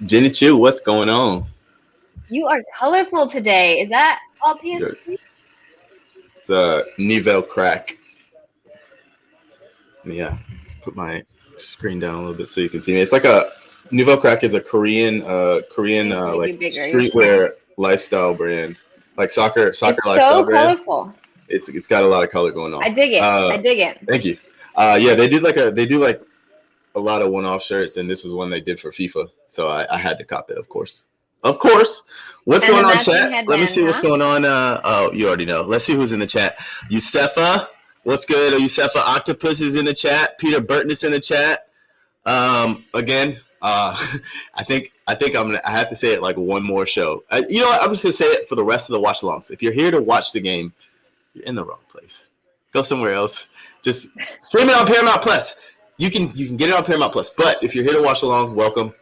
Jenny Chu, what's going on? You are colorful today. Is that all PSG? It's Neville Crack. Yeah, put my screen down a little bit so you can see me. It's like a Neville Crack is a Korean like streetwear lifestyle brand, like soccer It's lifestyle so brand. colorful. It's got a lot of color going on. I dig it. Thank you. Yeah, they do a lot of one-off shirts, and this was one they did for FIFA, so I had to cop it, of course. What's going on, chat? Let me see what's going on. Oh, you already know. Let's see who's in the chat. Yusefa, what's good? Yusefa Octopus is in the chat. Peter Burton is in the chat. Again, I think I have to say it like one more show. You know what? I'm just gonna say it for the rest of the watch-alongs. If you're here to watch the game, you're in the wrong place. Go somewhere else. Just stream it on Paramount Plus. You can get it on Paramount Plus. But if you're here to watch along, welcome.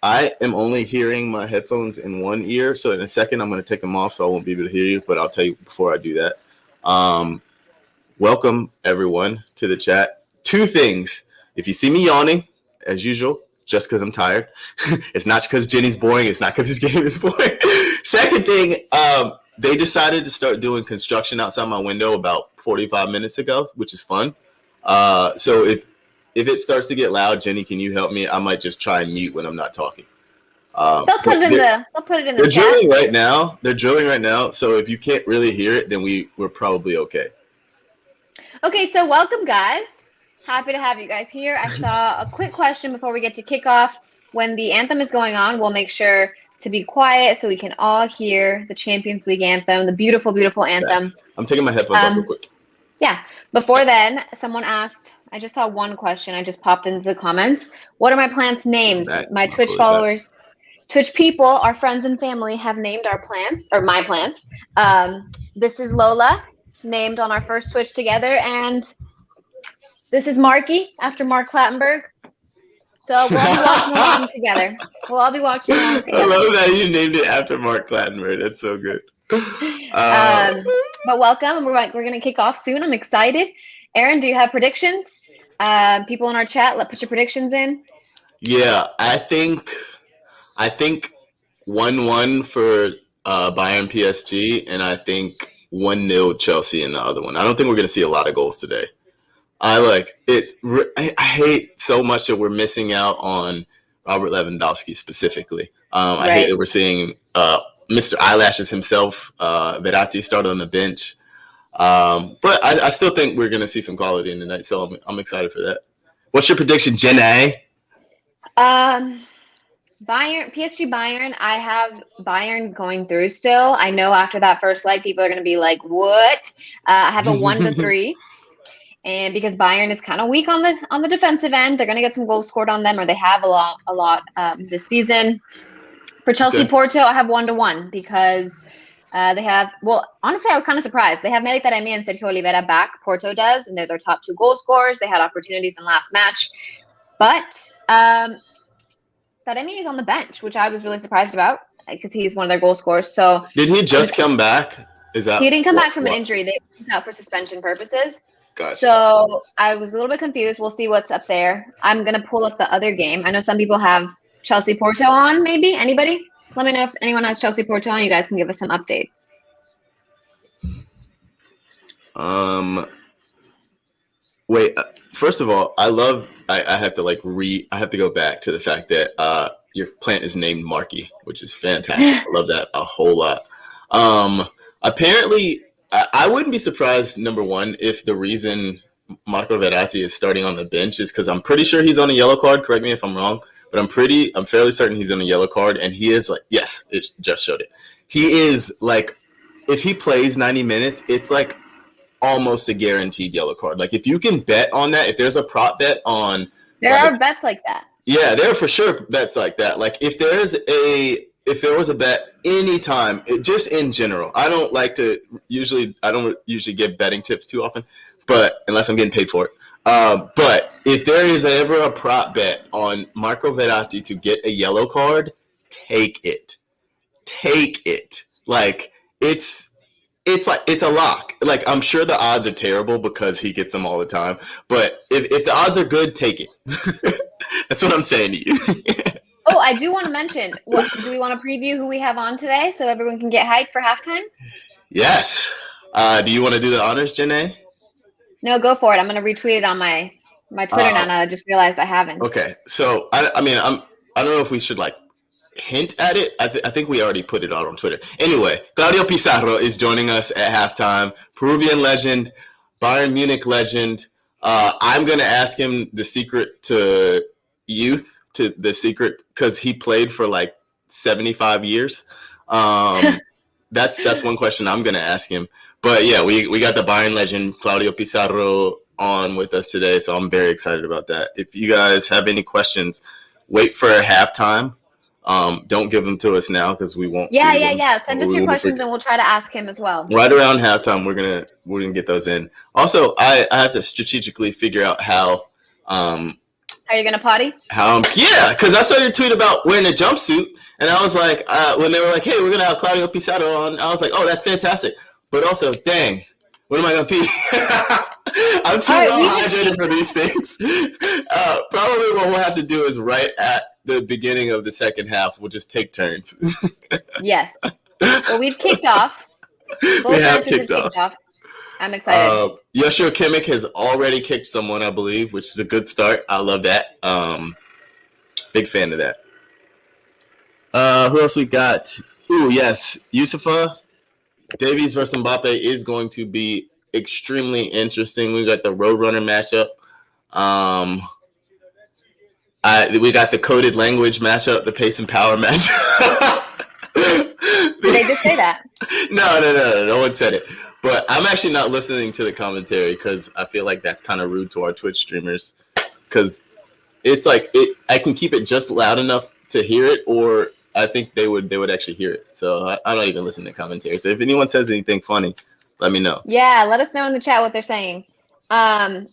I am only hearing my headphones in one ear, so in a second I'm going to take them off, so I won't be able to hear you. But I'll tell you before I do that. Welcome everyone to the chat. Two things: if you see me yawning, as usual, it's just because I'm tired. It's not because Jenny's boring. It's not because this game is boring. Second thing, they decided to start doing construction outside my window about 45 minutes ago, which is fun. So if it starts to get loud, Jenny, can you help me? I might just try and mute when I'm not talking. They'll put it in the They're chat. drilling right now. They're drilling right now. So if you can't really hear it, then we're probably okay. Okay, so welcome, guys. Happy to have you guys here. I saw a quick question before we get to kickoff. When the anthem is going on, we'll make sure to be quiet so we can all hear the Champions League anthem, the beautiful, beautiful anthem. I'm taking my headphones off real quick. Yeah. Before then, someone asked, I just saw one question. I just popped into the comments. What are my plants' names? My Twitch followers, Twitch people, our friends and family have named our plants, or my plants. This is Lola, named on our first Twitch together. And this is Marky, after Mark Clattenburg. So we'll all be watching along together. We'll all be watching along together. I love that you named it after Mark Clattenburg. That's so good. But welcome. We're going to kick off soon. I'm excited. Aaron, do you have predictions? People in our chat, put your predictions in. Yeah, I think 1-1 for Bayern PSG, and I think 1-0 Chelsea in the other one. I don't think we're going to see a lot of goals today. I hate so much that we're missing out on Robert Lewandowski specifically. I hate that we're seeing Mr. Eyelashes himself, Verratti, started on the bench. But I still think we're going to see some quality in the night, so I'm excited for that. What's your prediction, Jenna? Bayern, PSG Bayern, I have Bayern going through still. I know after that first leg, people are going to be like, what? I have a 1-3. And because Bayern is kind of weak on the defensive end, they're going to get some goals scored on them, or they have a lot this season. For Chelsea-Porto, I have 1-1 because they have, honestly, I was kind of surprised. They have Melik Taremi and Sergio Oliveira back. Porto does, and they're their top two goal scorers. They had opportunities in last match. But Taremi is on the bench, which I was really surprised about because he's one of their goal scorers. So did he just come back? He didn't come back from an injury. They went out for suspension purposes. Gotcha. So I was a little bit confused. We'll see what's up there. I'm going to pull up the other game. I know some people have Chelsea-Porto on, maybe. Anybody? Let me know if anyone has Chelsea-Porto on. You guys can give us some updates. Wait. First of all, I have to go back to the fact that your plant is named Marky, which is fantastic. I love that a whole lot. Apparently, I wouldn't be surprised, number one, if the reason Marco Verratti is starting on the bench is because I'm pretty sure he's on a yellow card. Correct me if I'm wrong, but I'm fairly certain he's on a yellow card, and he is like, yes, it just showed it. He is like, if he plays 90 minutes, it's like almost a guaranteed yellow card. Like if you can bet on that, if there's a prop bet on, there are bets like that. Yeah, there are for sure bets like that. Like if there was a bet anytime, just in general, I don't usually give betting tips too often, but unless I'm getting paid for it. But if there is ever a prop bet on Marco Verratti to get a yellow card, take it. Like it's a lock. Like I'm sure the odds are terrible because he gets them all the time. But if the odds are good, take it. That's what I'm saying to you. Oh, I do want to mention, do we want to preview who we have on today so everyone can get hyped for halftime? Yes. Do you want to do the honors, Janae? No, go for it. I'm going to retweet it on my Twitter now. I just realized I haven't. Okay. So, I don't know if we should like hint at it. I think we already put it out on Twitter. Anyway, Claudio Pizarro is joining us at halftime. Peruvian legend, Bayern Munich legend. I'm going to ask him the secret to youth, because he played for like 75 years. That's one question I'm going to ask him. But yeah, we got the Bayern legend, Claudio Pizarro, on with us today, so I'm very excited about that. If you guys have any questions, wait for halftime. Don't give them to us now because we won't. Yeah. Send us your questions and we'll try to ask him as well. Right around halftime, we're gonna get those in. Also, I have to strategically figure out how. Are you gonna potty? Because I saw your tweet about wearing a jumpsuit, and I was like, when they were like, "Hey, we're gonna have Claudio Pizarro on," I was like, "Oh, that's fantastic." But also, dang, when am I gonna pee? I'm too well hydrated for these things. Probably what we'll have to do is right at the beginning of the second half, we'll just take turns. Yes. Well, we've kicked off. Both matches have kicked off. I'm excited. Yoshio Kimmich has already kicked someone, I believe, which is a good start. I love that. Big fan of that. Who else we got? Ooh, yes. Yusufa. Davies versus Mbappe is going to be extremely interesting. We got the Roadrunner matchup. We got the coded language matchup, the pace and power matchup. Did they just say that? No one said it. But I'm actually not listening to the commentary because I feel like that's kind of rude to our Twitch streamers. Because it's like I can keep it just loud enough to hear it, or I think they would actually hear it. So I don't even listen to commentary. So if anyone says anything funny, let me know. Yeah, let us know in the chat what they're saying. I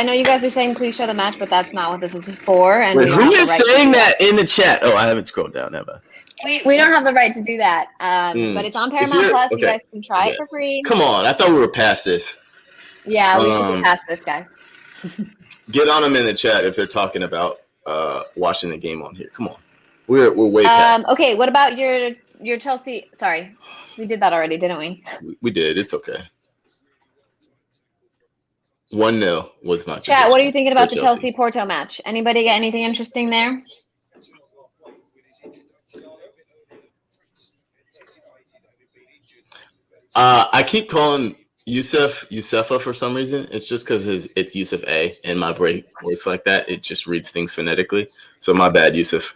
know you guys are saying please show the match, but that's not what this is for. And wait, who is saying that in the chat? Oh, I haven't scrolled down, ever. We don't have the right to do that. But it's on Paramount Plus. Okay. You guys can try it for free. Come on, I thought we were past this. Yeah, we should be past this, guys. Get on them in the chat if they're talking about watching the game on here. Come on, we're way past. Okay, what about your Chelsea? Sorry, we did that already, didn't we? We did. It's okay. 1-0 was my chat. What are you thinking about the Chelsea-Porto match? Anybody get anything interesting there? I keep calling Yusefa for some reason. It's just because it's Yusuf A, and my brain works like that. It just reads things phonetically. So my bad, Yusuf.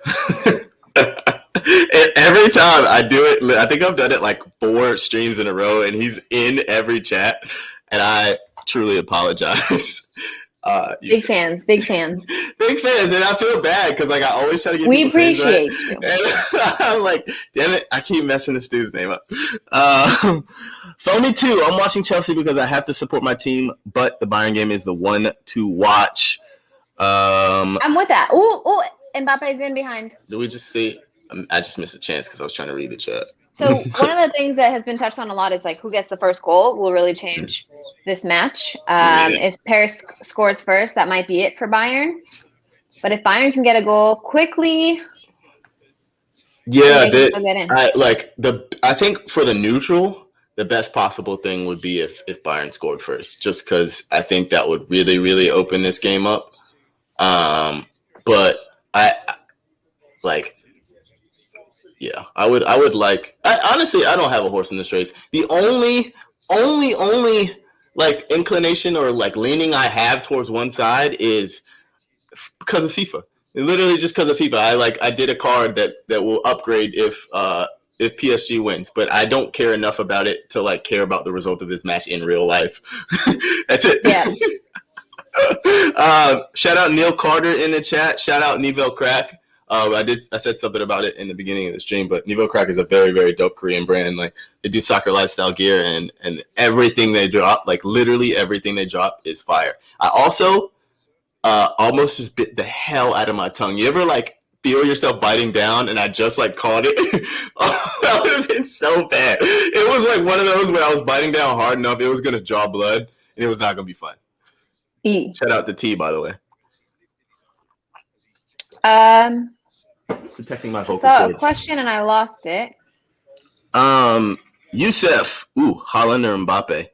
Every time I do it, I think I've done it like 4 streams in a row, and he's in every chat, and I truly apologize. Big fans, and I feel bad because like I always try to get. We appreciate you. And I'm like, damn it, I keep messing this dude's name up. Phony 2. I'm watching Chelsea because I have to support my team, but the Bayern game is the one to watch. I'm with that. Oh, Mbappe's in behind. Did we just see? I just missed a chance because I was trying to read the chat. So one of the things that has been touched on a lot is like who gets the first goal will really change this match. If Paris scores first, that might be it for Bayern. But if Bayern can get a goal quickly, yeah, I think for the neutral, the best possible thing would be if Bayern scored first, just because I think that would really, really open this game up. But I would like. Honestly, I don't have a horse in this race. The only like inclination or like leaning I have towards one side is because of FIFA. Literally just because of FIFA. I did a card that will upgrade if PSG wins, but I don't care enough about it to like care about the result of this match in real life. That's it. Yeah. Shout out Neil Carter in the chat. Shout out Neville Crack. I said something about it in the beginning of the stream, but Neville Crack is a very, very dope Korean brand. Like they do soccer lifestyle gear and everything they drop, like literally everything they drop is fire. I also almost just bit the hell out of my tongue. You ever like feel yourself biting down and I just like caught it? That would have been so bad. It was like one of those where I was biting down hard enough it was going to draw blood and it was not going to be fun. Shout out to T, by the way. Protecting my vocal cords. So a question and I lost it. Youssef, Haaland or Mbappe?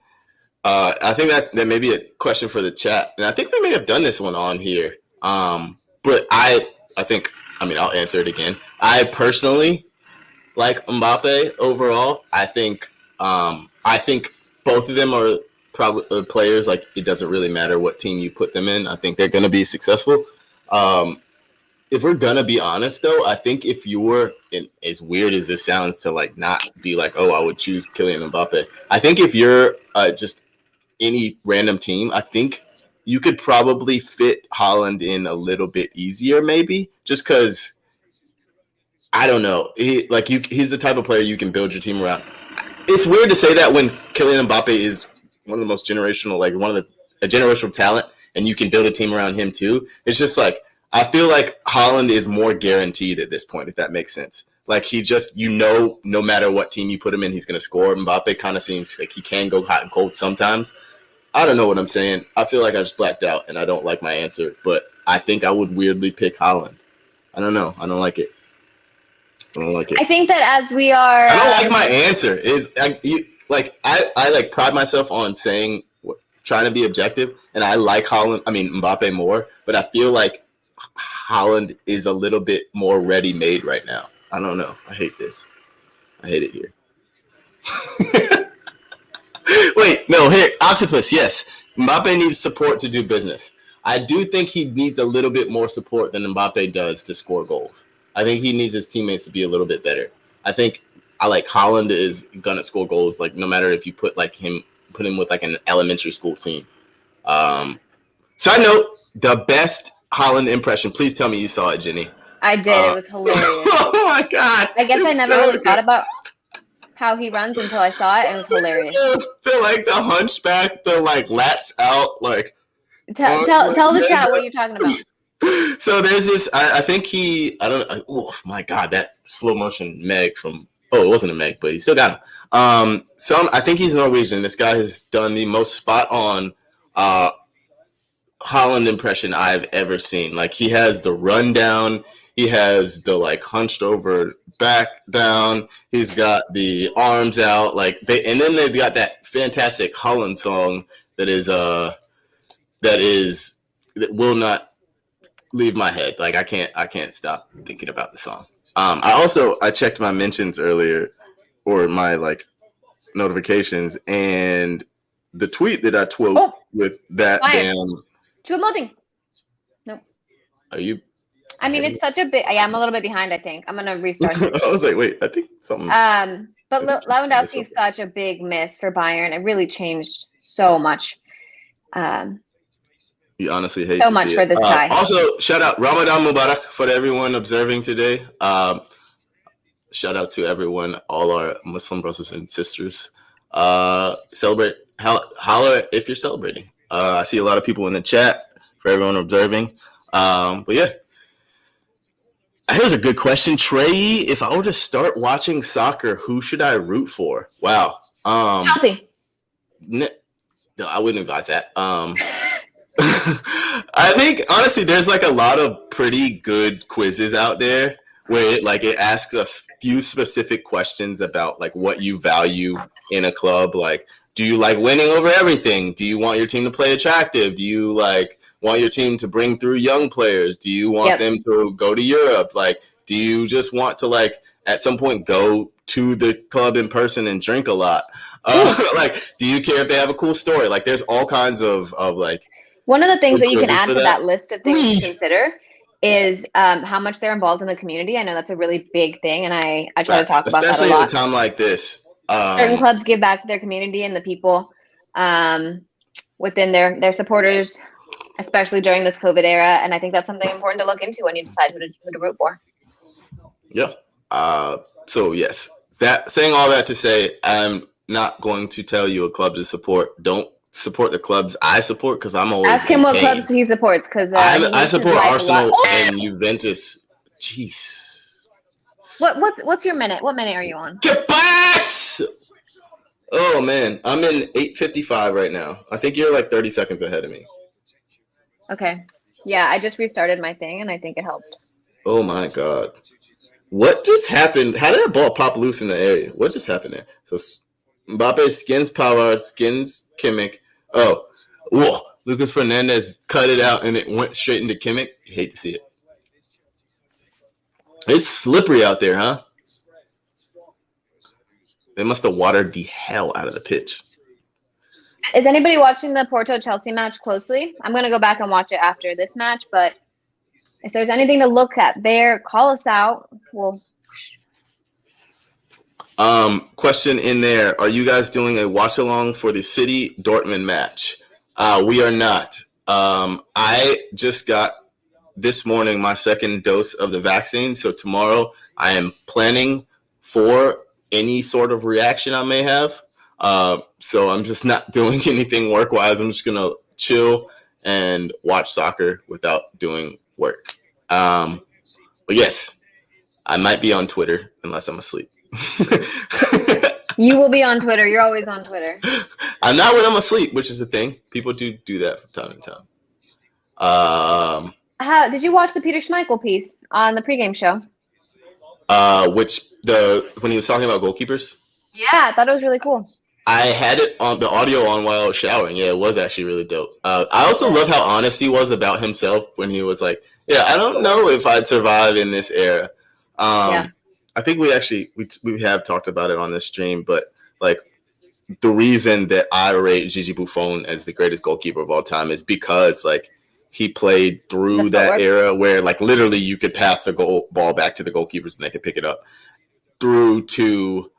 I think that may be a question for the chat, and I think we may have done this one on here. But I think, I'll answer it again. I personally like Mbappe overall. I think both of them are probably players. Like, it doesn't really matter what team you put them in. I think they're going to be successful. If we're gonna be honest, though, I think if you were, as weird as this sounds to like not be like, oh, I would choose Kylian Mbappe. I think if you're just any random team, I think you could probably fit Haaland in a little bit easier, maybe, just because I don't know. He's the type of player you can build your team around. It's weird to say that when Kylian Mbappe is one of the most generational, like a generational talent, and you can build a team around him too. It's just like, I feel like Haaland is more guaranteed at this point, if that makes sense. Like, he just, no matter what team you put him in, he's going to score. Mbappe kind of seems like he can go hot and cold sometimes. I don't know what I'm saying. I feel like I just blacked out, and I don't like my answer. But I think I would weirdly pick Haaland. I don't know. I don't like it. I think that as we are... I don't like my answer. I pride myself on trying to be objective, and I like Mbappe more, but I feel like Haaland is a little bit more ready-made right now. I don't know. I hate this. I hate it here. Wait, no, here, Octopus, yes. Mbappe needs support to do business. I do think he needs a little bit more support than Mbappe does to score goals. I think he needs his teammates to be a little bit better. I think Haaland is gonna score goals, like no matter if you put him with like an elementary school team. Side note, the best Haaland impression. Please tell me you saw it, Jenny. I did. It was hilarious. Oh my god! I guess I never really thought about how he runs until I saw it, and it was hilarious. The hunchback, the lats out, Tell the chat what you're talking about. So there's this. I think oh my god, that slow motion Meg from. Oh, it wasn't a Meg, but he still got him. I think he's Norwegian. This guy has done the most spot on Haaland impression I've ever seen. Like, he has the rundown, he has the hunched over back down, he's got the arms out, and then they've got that fantastic Haaland song that will not leave my head. Like, I can't stop thinking about the song. I checked my mentions earlier, or my notifications, and the tweet that I tweeted with that damn. Nope. Are you? It's such a bit. Yeah, I'm a little bit behind. I think I'm gonna restart this. I was like, wait, I think something. But Lewandowski is such a big miss for Bayern. It really changed so much. You honestly hate so much for this guy. Also, shout out Ramadan Mubarak for everyone observing today. Shout out to everyone, all our Muslim brothers and sisters. Celebrate. Holla if you're celebrating. I see a lot of people in the chat for everyone observing. But yeah. Here's a good question. Trey, if I were to start watching soccer, who should I root for? Wow. Chelsea. No, I wouldn't advise that. I think, honestly, there's a lot of pretty good quizzes out there where it asks a few specific questions about what you value in a club. Do you like winning over everything? Do you want your team to play attractive? Do you want your team to bring through young players? Do you want them to go to Europe? Do you just want to at some point go to the club in person and drink a lot? Do you care if they have a cool story? There's all kinds of one of the things that you can add to that list of things to consider is how much they're involved in the community. I know that's a really big thing, and I try to talk about that a lot. Especially at a time like this. Certain clubs give back to their community and the people within their supporters, especially during this COVID era. And I think that's something important to look into when you decide who to root for. Yeah. So, yes. Saying all that to say, I'm not going to tell you a club to support. Don't support the clubs I support, because I'm always ask him what clubs he supports, because I support Arsenal and Juventus. Jeez. What's your minute? What minute are you on? Pass! Oh man, I'm in 8:55 right now. I think you're 30 seconds ahead of me. Okay. Yeah, I just restarted my thing and I think it helped. Oh my God. What just happened? How did that ball pop loose in the area? What just happened there? So Mbappe skins Pavard, skins Kimmich. Oh, whoa. Lucas Fernandez cut it out and it went straight into Kimmich. Hate to see it. It's slippery out there, huh? They must have watered the hell out of the pitch. Is anybody watching the Porto-Chelsea match closely? I'm going to go back and watch it after this match, but if there's anything to look at there, call us out. We'll... Question in there. Are you guys doing a watch-along for the City Dortmund match? We are not. I just got this morning my second dose of the vaccine, so tomorrow I am planning for any sort of reaction I may have. So I'm just not doing anything work-wise. I'm just going to chill and watch soccer without doing work. But yes, I might be on Twitter unless I'm asleep. You will be on Twitter. You're always on Twitter. I'm not when I'm asleep, which is a thing. People do that from time to time. How did you watch the Peter Schmeichel piece on the pregame show? When he was talking about goalkeepers? Yeah, I thought it was really cool. I had it on the audio on while I was showering. Yeah, it was actually really dope. I also love how honest he was about himself when he was like, "Yeah, I don't know if I'd survive in this era." I think we have talked about it on this stream, but like the reason that I rate Gigi Buffon as the greatest goalkeeper of all time is because like he played through that era where like literally you could pass the ball back to the goalkeepers and they could pick it up through to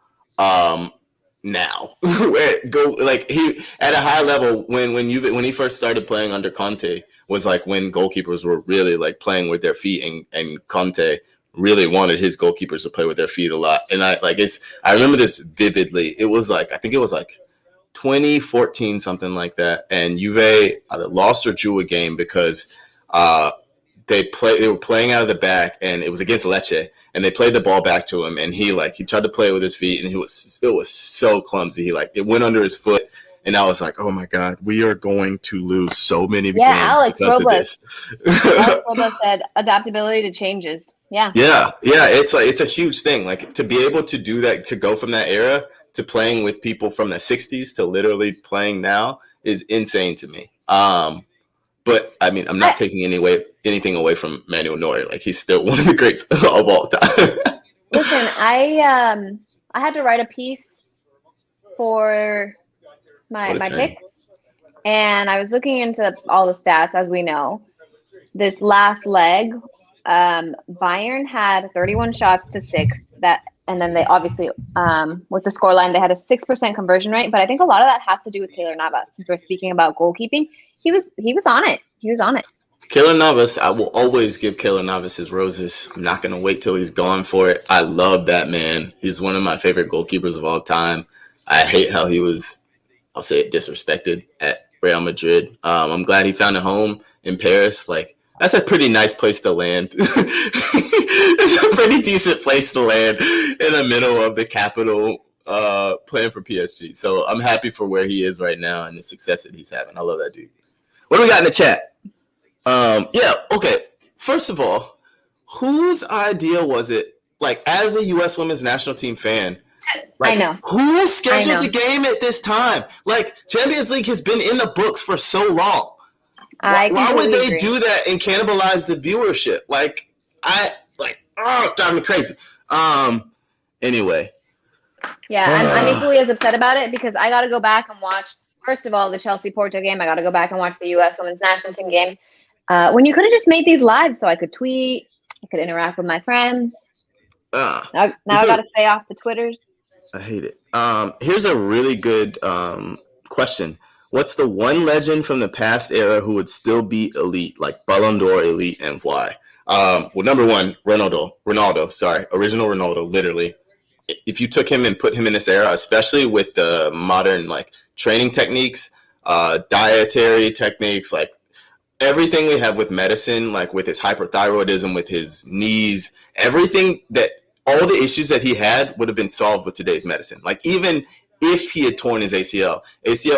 now where go like he at a high level when he first started playing under Conte was like when goalkeepers were really like playing with their feet and Conte really wanted his goalkeepers to play with their feet a lot. And I remember this vividly. It was like, I think it was like 2014, something like that. And Juve either lost or drew a game because they were playing out of the back and it was against Lecce and they played the ball back to him and he tried to play it with his feet and it was so clumsy. It went under his foot. And I was like, oh my God, we are going to lose so many games Alex because Robles. of this. Alex Robles said adaptability to changes. Yeah. It's a huge thing. Like to be able to do that, to go from that era to playing with people from the 60s to literally playing now is insane to me. But I mean, I'm not taking anything away from Manuel Neuer. Like he's still one of the greats of all time. Listen, I had to write a piece for my picks, and I was looking into all the stats. As we know, this last leg, Bayern had 31 shots to 6. And then they obviously, with the scoreline, they had a 6% conversion rate. But I think a lot of that has to do with Keylor Navas. Since we're speaking about goalkeeping, he was on it. He was on it. Keylor Navas, I will always give Keylor Navas his roses. I'm not going to wait till he's gone for it. I love that man. He's one of my favorite goalkeepers of all time. I hate how he was, I'll say it, disrespected at Real Madrid. I'm glad he found a home in Paris. Like, that's a pretty nice place to land. It's a pretty decent place to land in the middle of the capital, playing for PSG. So I'm happy for where he is right now and the success that he's having. I love that dude. What do we got in the chat? Okay. First of all, whose idea was it? Like, as a U.S. women's national team fan, I know. Who scheduled the game at this time? Like, Champions League has been in the books for so long. Why would they do that and cannibalize the viewership? It's driving me crazy. Anyway. Yeah, I'm equally as upset about it because I got to go back and watch, first of all, the Chelsea-Porto game. I got to go back and watch the U.S. women's national team game. When you could have just made these live so I could tweet, I could interact with my friends. Now I got to stay off the Twitters. I hate it. Here's a really good question. What's the one legend from the past era who would still be elite, like Ballon d'Or elite, and why? Well, number one, original Ronaldo, literally. If you took him and put him in this era, especially with the modern like training techniques, dietary techniques, like everything we have with medicine, like with his hyperthyroidism, with his knees, everything that all the issues that he had would have been solved with today's medicine. Like even if he had torn his ACL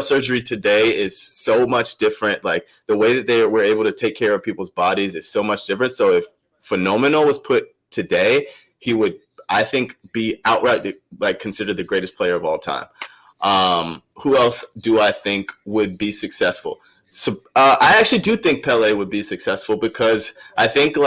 surgery today is so much different. Like the way that they were able to take care of people's bodies is so much different. So if phenomenal was put today, he would, I think, be outright like considered the greatest player of all time. Who else do I think would be successful? So I actually do think Pele would be successful because I think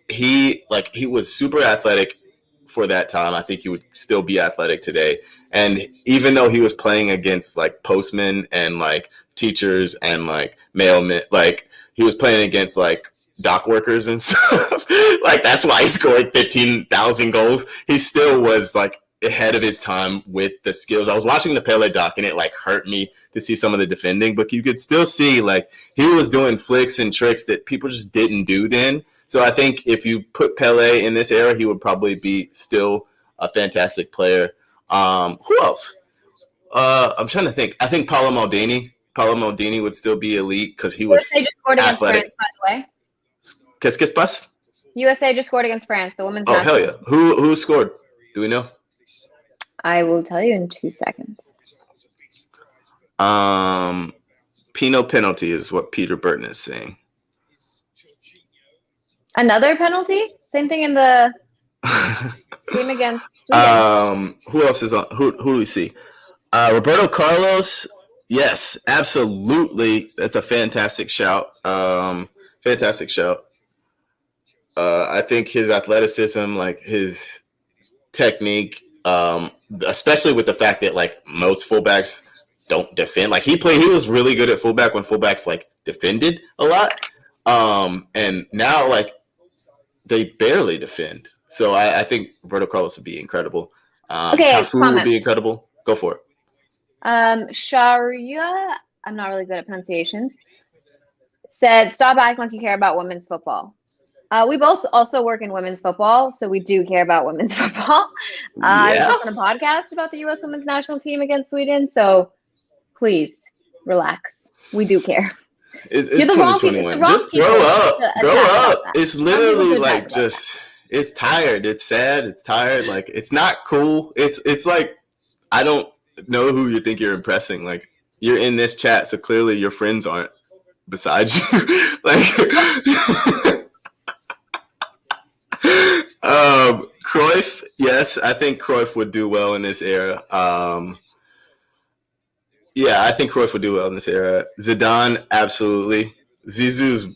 he was super athletic for that time. I think he would still be athletic today. And even though he was playing against like postmen and like teachers and like mailmen, like he was playing against like dock workers and stuff. Like that's why he scored 15,000 goals. He still was like ahead of his time with the skills. I was watching the Pele doc and it like hurt me to see some of the defending, but you could still see like he was doing flicks and tricks that people just didn't do then. So I think if you put Pele in this era, he would probably be still a fantastic player. Who else? I'm trying to think. I think Paolo Maldini would still be elite because he was USA just scored against athletic. France, by the way. Qu'est-ce passe? USA just scored against France, the women's national. Hell yeah. Who scored? Do we know? I will tell you in 2 seconds. Pino penalty is what Peter Burton is saying. Another penalty? Same thing in the game against Sweden. Who else is on? Who do we see? Roberto Carlos. Yes, absolutely. That's a fantastic shout. Fantastic shout. I think his athleticism, like his technique, especially with the fact that like most fullbacks don't defend. Like he was really good at fullback when fullbacks like defended a lot. And now like they barely defend. So I think Roberto Carlos would be incredible. Cafu would be incredible. Go for it. Sharia, I'm not really good at pronunciations, said, stop acting like you care about women's football. We both also work in women's football, so we do care about women's football. I was on a podcast about the U.S. women's national team against Sweden, so please relax. We do care. It's 2021. Just grow up. Grow up. It's literally like just, it's tired. It's sad. It's tired. Like, it's not cool. It's like, I don't know who you think you're impressing. Like, you're in this chat, so clearly your friends aren't besides you. Like, Cruyff, yes, I think Cruyff would do well in this era. Yeah, I think Cruyff would do well in this era. Zidane, absolutely. Zizou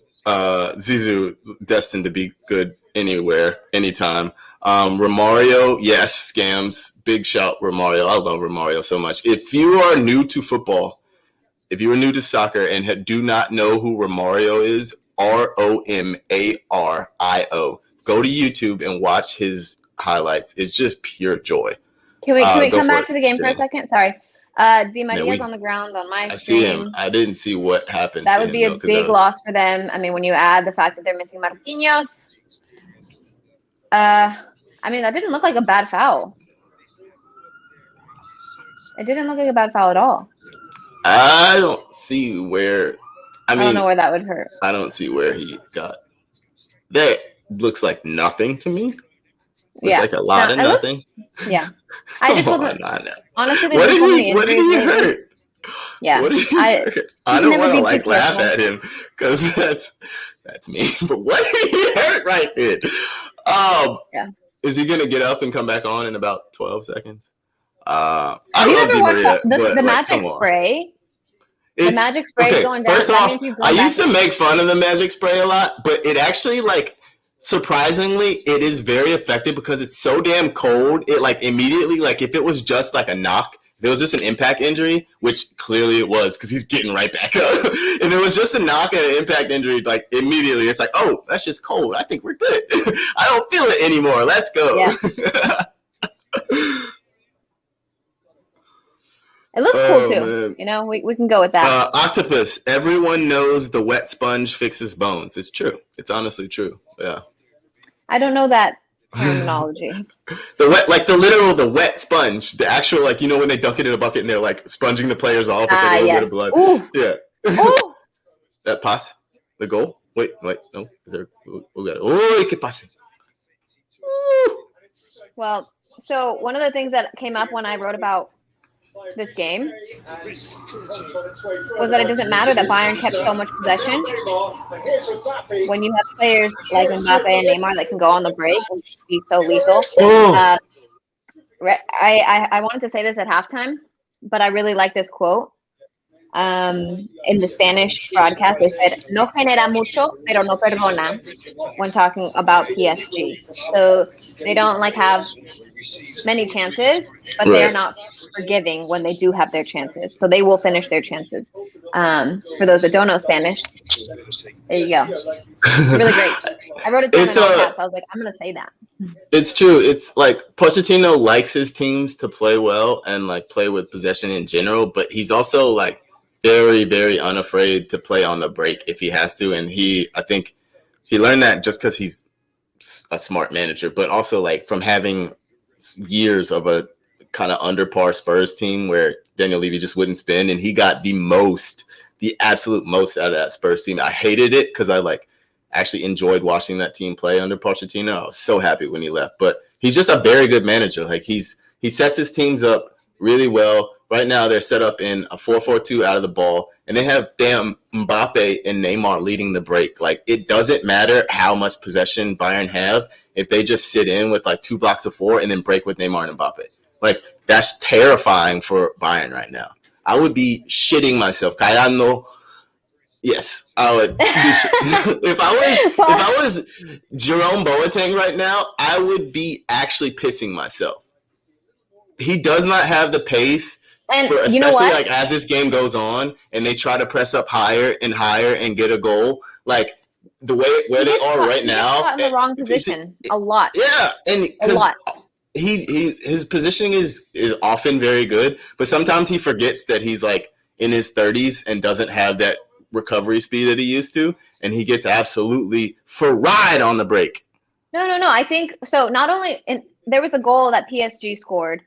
destined to be good anywhere, anytime. Romario, yes, scams. Big shout, Romario. I love Romario so much. If you are new to football, if you are new to soccer and do not know who Romario is, Romario, go to YouTube and watch his highlights. It's just pure joy. Can we come back to the game for a second? Sorry. Di Maria's on the ground on my stream. I see him. I didn't see what happened. That would be a big loss for them. I mean, when you add the fact that they're missing Marquinhos. I mean, that didn't look like a bad foul. It didn't look like a bad foul at all. I don't see where. I don't know where that would hurt. I don't see where he got. That looks like nothing to me. Looks like a lot of nothing. Yeah. I just wasn't. Honestly, what did he hurt? Yeah. What did he hurt? I don't want to like laugh at him because that's me. But what did he hurt right there? Yeah. Is he gonna get up and come back on in about 12 seconds? Have you ever watched the magic spray? The magic spray going down. First off, I used to make fun of the magic spray a lot, but it actually like. Surprisingly, it is very effective because it's so damn cold. It like immediately, like if it was just like a knock, if it was just an impact injury, which clearly it was because he's getting right back up. If it was just a knock and an impact injury, like immediately it's like, oh, that's just cold. I think we're good. I don't feel it anymore. Let's go. Yeah. It looks cool too. Man. You know, we can go with that. Octopus. Everyone knows the wet sponge fixes bones. It's true. It's honestly true. Yeah. I don't know that terminology. the wet sponge. The actual, like, you know, when they dunk it in a bucket and they're like sponging the players off. It's like a little bit of blood. Ooh. Yeah. Ooh. That pass. The goal. Wait. No. Is there? Who got it? Oh, que pase. Well, so one of the things that came up when I wrote about this game was that it doesn't matter that Bayern kept so much possession. When you have players like Mbappe and Neymar that can go on the break and be so lethal. I wanted to say this at halftime, but I really like this quote. In the Spanish broadcast, they said, "No genera mucho, pero no perdona," when talking about PSG. So they don't have many chances, but they are not forgiving when they do have their chances. So they will finish their chances. For those that don't know Spanish, there you go. It's really great. I wrote it down in all caps. I was like, I'm going to say that. It's true. It's like Pochettino likes his teams to play well and play with possession in general, but he's also very, very unafraid to play on the break if he has to. And I think he learned that just because he's a smart manager, but also from having years of a kind of under par Spurs team where Daniel Levy just wouldn't spin, and he got the absolute most out of that Spurs team. I hated it because I actually enjoyed watching that team play under Pochettino. I was so happy when he left, but he's just a very good manager. He sets his teams up really well. Right now, they're set up in a 4-4-2 out of the ball, and they have Mbappe and Neymar leading the break. It doesn't matter how much possession Bayern have if they just sit in with 2 blocks of 4 and then break with Neymar and Mbappe. That's terrifying for Bayern right now. I would be shitting myself. Callando. Yes, I would. If I was Jerome Boateng right now, I would be actually pissing myself. He does not have the pace. And especially as this game goes on and they try to press up higher and get a goal, the way where they are right now, in the wrong position a lot. Yeah, and a lot. His positioning is often very good, but sometimes he forgets that he's in his 30s and doesn't have that recovery speed that he used to, and he gets absolutely fried on the break. No. I think so. Not only there was a goal that PSG scored.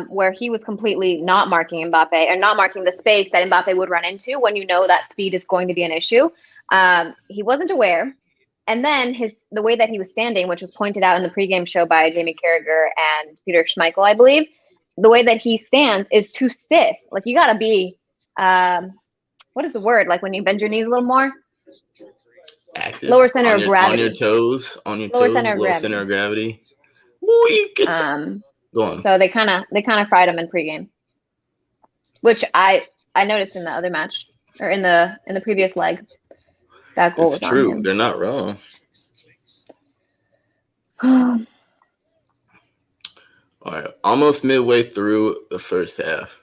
Where he was completely not marking Mbappe or not marking the space that Mbappe would run into when that speed is going to be an issue. He wasn't aware. And then the way that he was standing, which was pointed out in the pregame show by Jamie Carragher and Peter Schmeichel, I believe, the way that he stands is too stiff. You got to be, what is the word? When you bend your knees a little more? Active. Lower center of gravity. On your toes. Lower center of gravity. Go on. So they kind of fried him in pregame, which I noticed in the other match or in the previous leg. That goal was true. On him. They're not wrong. All right, almost midway through the first half.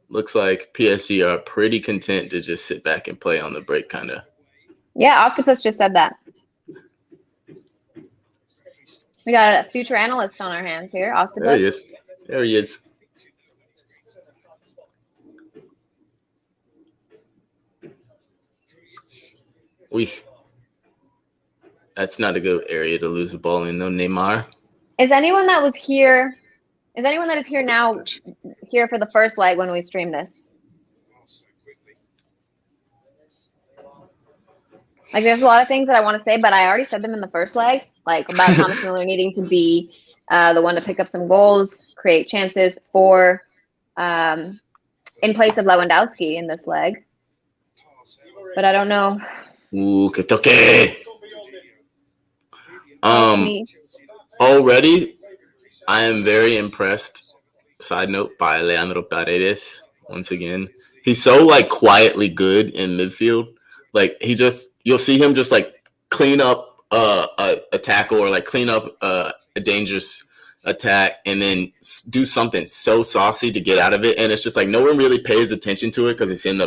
Looks like PSG are pretty content to just sit back and play on the break, kind of. Yeah, Octopus just said that. We got a future analyst on our hands here, Octopus. There he is. That's not a good area to lose the ball in, though, Neymar. Is anyone that is here now here for the first leg when we stream this? There's a lot of things that I want to say, but I already said them in the first leg. About Thomas Müller needing to be the one to pick up some goals, create chances for in place of Lewandowski in this leg. But I don't know. Que toque. Already, I am very impressed, side note, by Leandro Paredes once again. He's so quietly good in midfield. You'll see him just clean up a tackle or clean up a dangerous attack and then do something so saucy to get out of it, and it's just no one really pays attention to it because it's in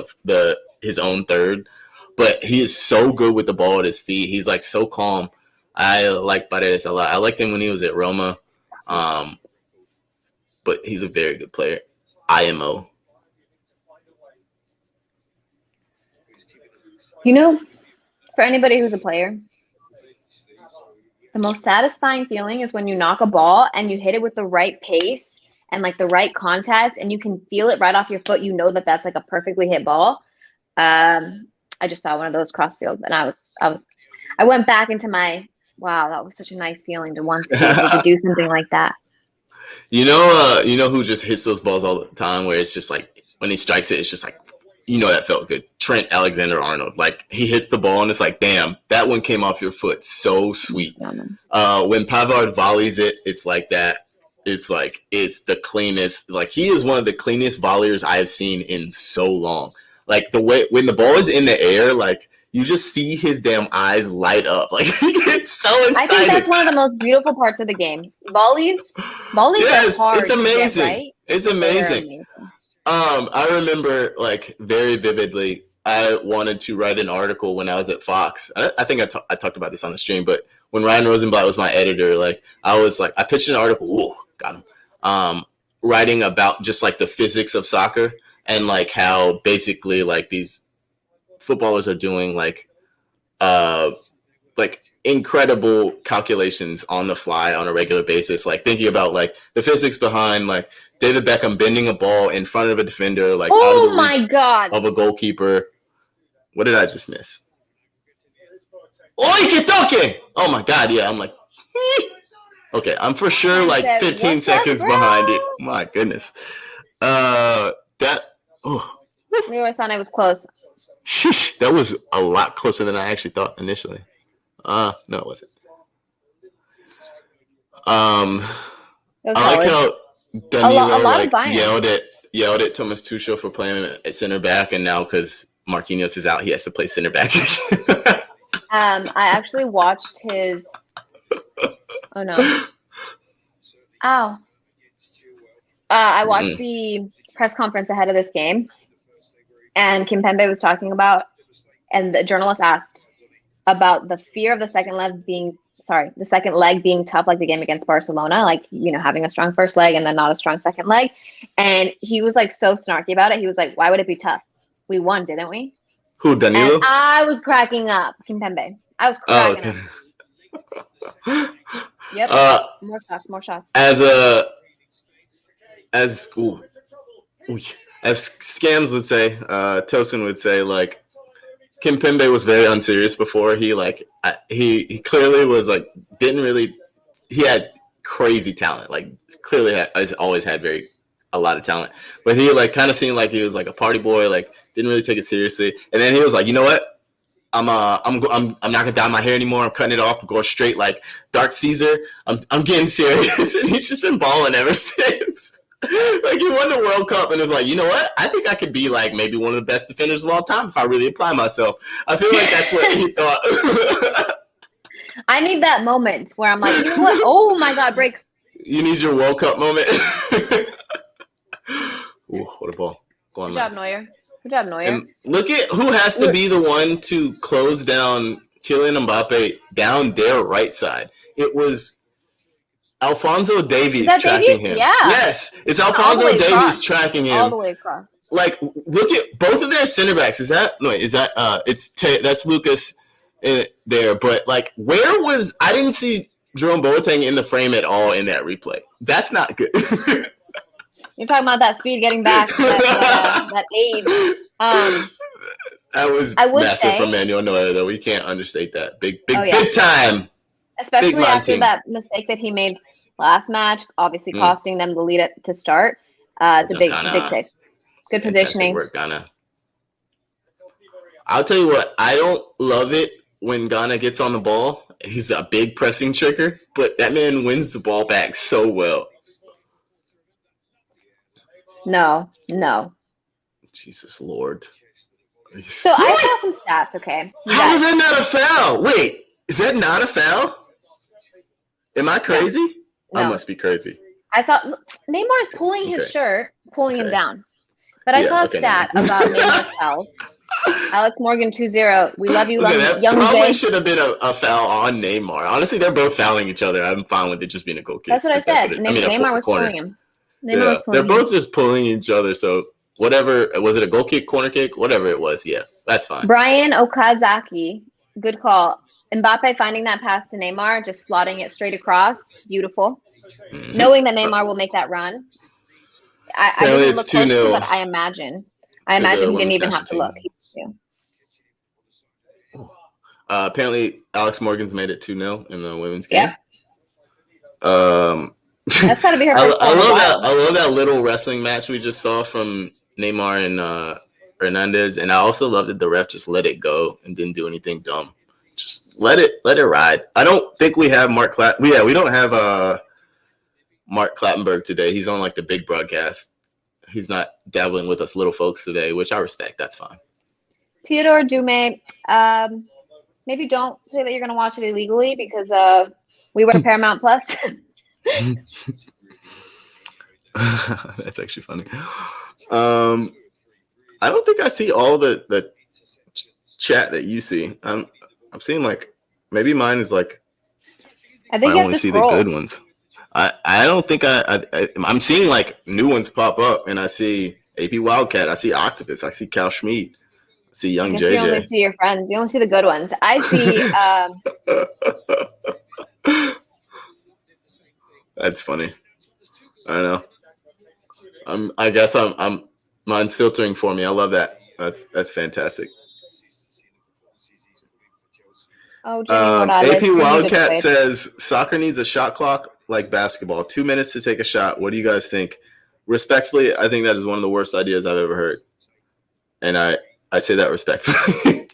his own third, but he is so good with the ball at his feet. He's so calm. I like Paredes a lot. I liked him when he was at Roma, but he's a very good player. IMO. For anybody who's a player, the most satisfying feeling is when you knock a ball and you hit it with the right pace and the right contact, and you can feel it right off your foot. That's a perfectly hit ball. I just saw one of those crossfield, and I went back into my wow. That was such a nice feeling to once be able to do something like that. You know who just hits those balls all the time? Where it's just like when he strikes it, it's just like that felt good. Trent Alexander-Arnold, like he hits the ball and it's like, damn, that one came off your foot, so sweet. When Pavard volleys it, it's like that. It's like it's the cleanest. Like he is one of the cleanest volleyers I've seen in so long. Like the way when the ball is in the air, like you just see his damn eyes light up. Like he gets so excited. I think that's one of the most beautiful parts of the game. Volleys yes, are hard. It's amazing. To get, right? It's amazing. I remember like very vividly. I wanted to write an article when I was at Fox. I think I talked about this on the stream, but when Ryan Rosenblatt was my editor, like I pitched an article. Ooh, got him. Writing about just like the physics of soccer and like how basically like these footballers are doing like incredible calculations on the fly on a regular basis, like thinking about like the physics behind like David Beckham bending a ball in front of a defender, like out of the reach of a goalkeeper. What did I just miss? Oi, que toque! Oh my god, yeah, I'm like okay, I'm for sure like 15 seconds behind it. My goodness. Leroy Sané was close. Sheesh, that was a lot closer than I actually thought initially. No, it wasn't. I like how Danilo yelled at Thomas Tuchel for playing at center back, and now because Marquinhos is out, he has to play center back. I actually watched his. Oh no! Ow! I watched the press conference ahead of this game, and Kimpembe was talking about, and the journalist asked about the fear of the second leg being tough, like the game against Barcelona, like, having a strong first leg and then not a strong second leg. And he was like so snarky about it. He was like, why would it be tough? We won, didn't we? Who, Danilo? And I was cracking up. Kimpembe. I was cracking up. Yep. More shots. As Scams would say, Tosin would say, like, Kimpembe was very unserious before. He clearly was like he had crazy talent. Like clearly has always had a lot of talent. But he like kind of seemed like he was like a party boy, like didn't really take it seriously. And then he was like, you know what? I'm not gonna dye my hair anymore. I'm cutting it off. I'm going straight like Dark Caesar. I'm getting serious. And he's just been balling ever since. Like he won the World Cup and it was like, you know what? I think I could be like maybe one of the best defenders of all time if I really apply myself. I feel like that's what he thought. I need that moment where I'm like, you know what? Oh my God, break. You need your World Cup moment. Ooh, what a ball. Good job, Neuer. Good job, Neuer. And look at who has to be the one to close down Kylian Mbappe down their right side. It was Alphonso Davies tracking him. Yeah. Yes, it's Alphonso Davies tracking him all the way across. Like, look at both of their center backs. That's Lucas there. But like, I didn't see Jerome Boateng in the frame at all in that replay. That's not good. You're talking about that speed getting back, that age. That was massive from Manuel Neuer, though. We can't understate that. Big time. Especially after that mistake that he made last match, obviously costing them the lead to start. It's a big save. Good positioning. Work, Ghana. I'll tell you what, I don't love it when Ghana gets on the ball. He's a big pressing trigger, but that man wins the ball back so well. No. Jesus Lord. So I saw some stats, okay? How is that not a foul? Wait, is that not a foul? Am I crazy? No. I must be crazy. I saw Neymar is pulling his shirt, pulling him down. But I saw a stat about Neymar's foul. Alex Morgan 2-0. We love you, that young probably Jay. Should have been a foul on Neymar. Honestly, they're both fouling each other. I'm fine with it just being a goal kick. That's what I said. Neymar was pulling him. They're both just pulling each other. So whatever, was it a goal kick, corner kick, whatever it was? Yeah, that's fine. Brian Okazaki, good call. Mbappe finding that pass to Neymar, just slotting it straight across. Beautiful. Mm-hmm. Knowing that Neymar will make that run. I didn't look closely, but I imagine he didn't even have to look. Apparently, Alex Morgan's made it 2-0 in the women's game. Yeah. That's got to be her first I love that. I love that little wrestling match we just saw from Neymar and Hernandez, and I also love that the ref just let it go and didn't do anything dumb. Just let it ride. I don't think we have Mark we don't have Mark Clattenburg today. He's on like the big broadcast. He's not dabbling with us little folks today, which I respect. That's fine. Theodore Dume, maybe don't say that you're going to watch it illegally because we were Paramount Plus. That's actually funny. I don't think I see all the chat that you see. I'm seeing like maybe mine is like I think you have to see scroll. The good ones. I don't think I'm seeing like new ones pop up, and I see AP Wildcat, I see Octopus, I see Cal Schmid, I see Young JJ. You only see your friends. You only see the good ones. I see. That's funny. I don't know. I guess I'm mine's filtering for me. I love that. That's fantastic. Oh, AP Wildcat says soccer needs a shot clock like basketball. 2 minutes to take a shot. What do you guys think? Respectfully, I think that is one of the worst ideas I've ever heard, and I say that respectfully.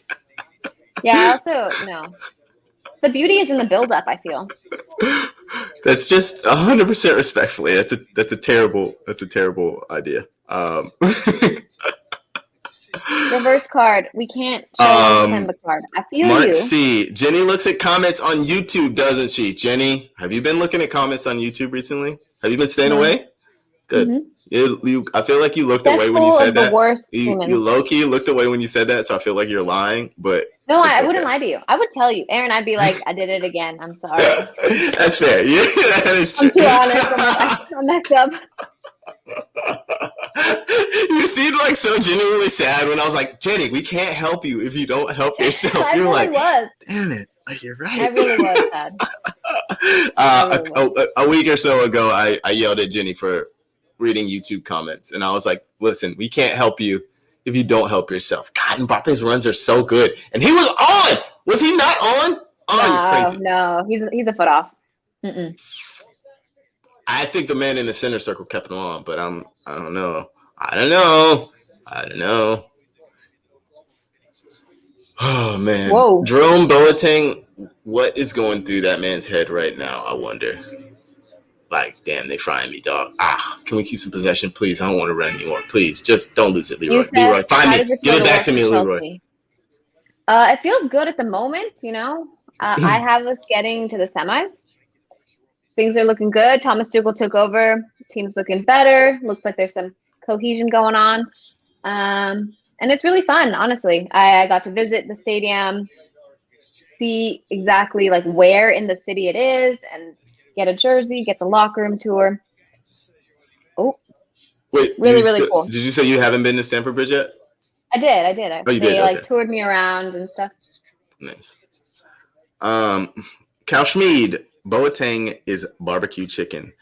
Yeah, I also no. The beauty is in the build-up, I feel. That's just 100% respectfully. That's a terrible idea. Reverse card. We can't send the card. I feel Mark you. C. Jenny looks at comments on YouTube, doesn't she? Jenny, have you been looking at comments on YouTube recently? Have you been staying away? Good. Mm-hmm. I feel like you looked away when you said that. You low-key looked away when you said that, so I feel like you're lying. But no, I wouldn't lie to you. I would tell you, Aaron. I'd be like, I did it again. I'm sorry. That's fair. Yeah, that is true. I'm too honest. I messed up. You seemed like so genuinely sad when I was like, Jenny, we can't help you if you don't help yourself. You're really like, damn it. You're right. I really was sad. A week or so ago, I yelled at Jenny for reading YouTube comments, and I was like, listen, we can't help you if you don't help yourself. God, Mbappe's runs are so good. And he was on. Was he not on? No, he's a foot off. Mm-mm. I think the man in the center circle kept him on, but I don't know. Oh, man. Whoa. Jerome Boateng, what is going through that man's head right now, I wonder. Like, damn, they frying me, dog. Can we keep some possession, please? I don't want to run anymore. Please, just don't lose it, Leroy. Leroy, find me. Give it back to me, Leroy. It feels good at the moment, you know. I have us getting to the semis. Things are looking good. Thomas Tuchel took over. Team's looking better. Looks like there's some cohesion going on. And it's really fun, honestly. I got to visit the stadium, see exactly like where in the city it is, and get a jersey, get the locker room tour. Oh, wait! Really cool. Did you say you haven't been to Stamford Bridge yet? I did. Oh, you did? They toured me around and stuff. Nice. Cal Schmid, Boateng is barbecue chicken.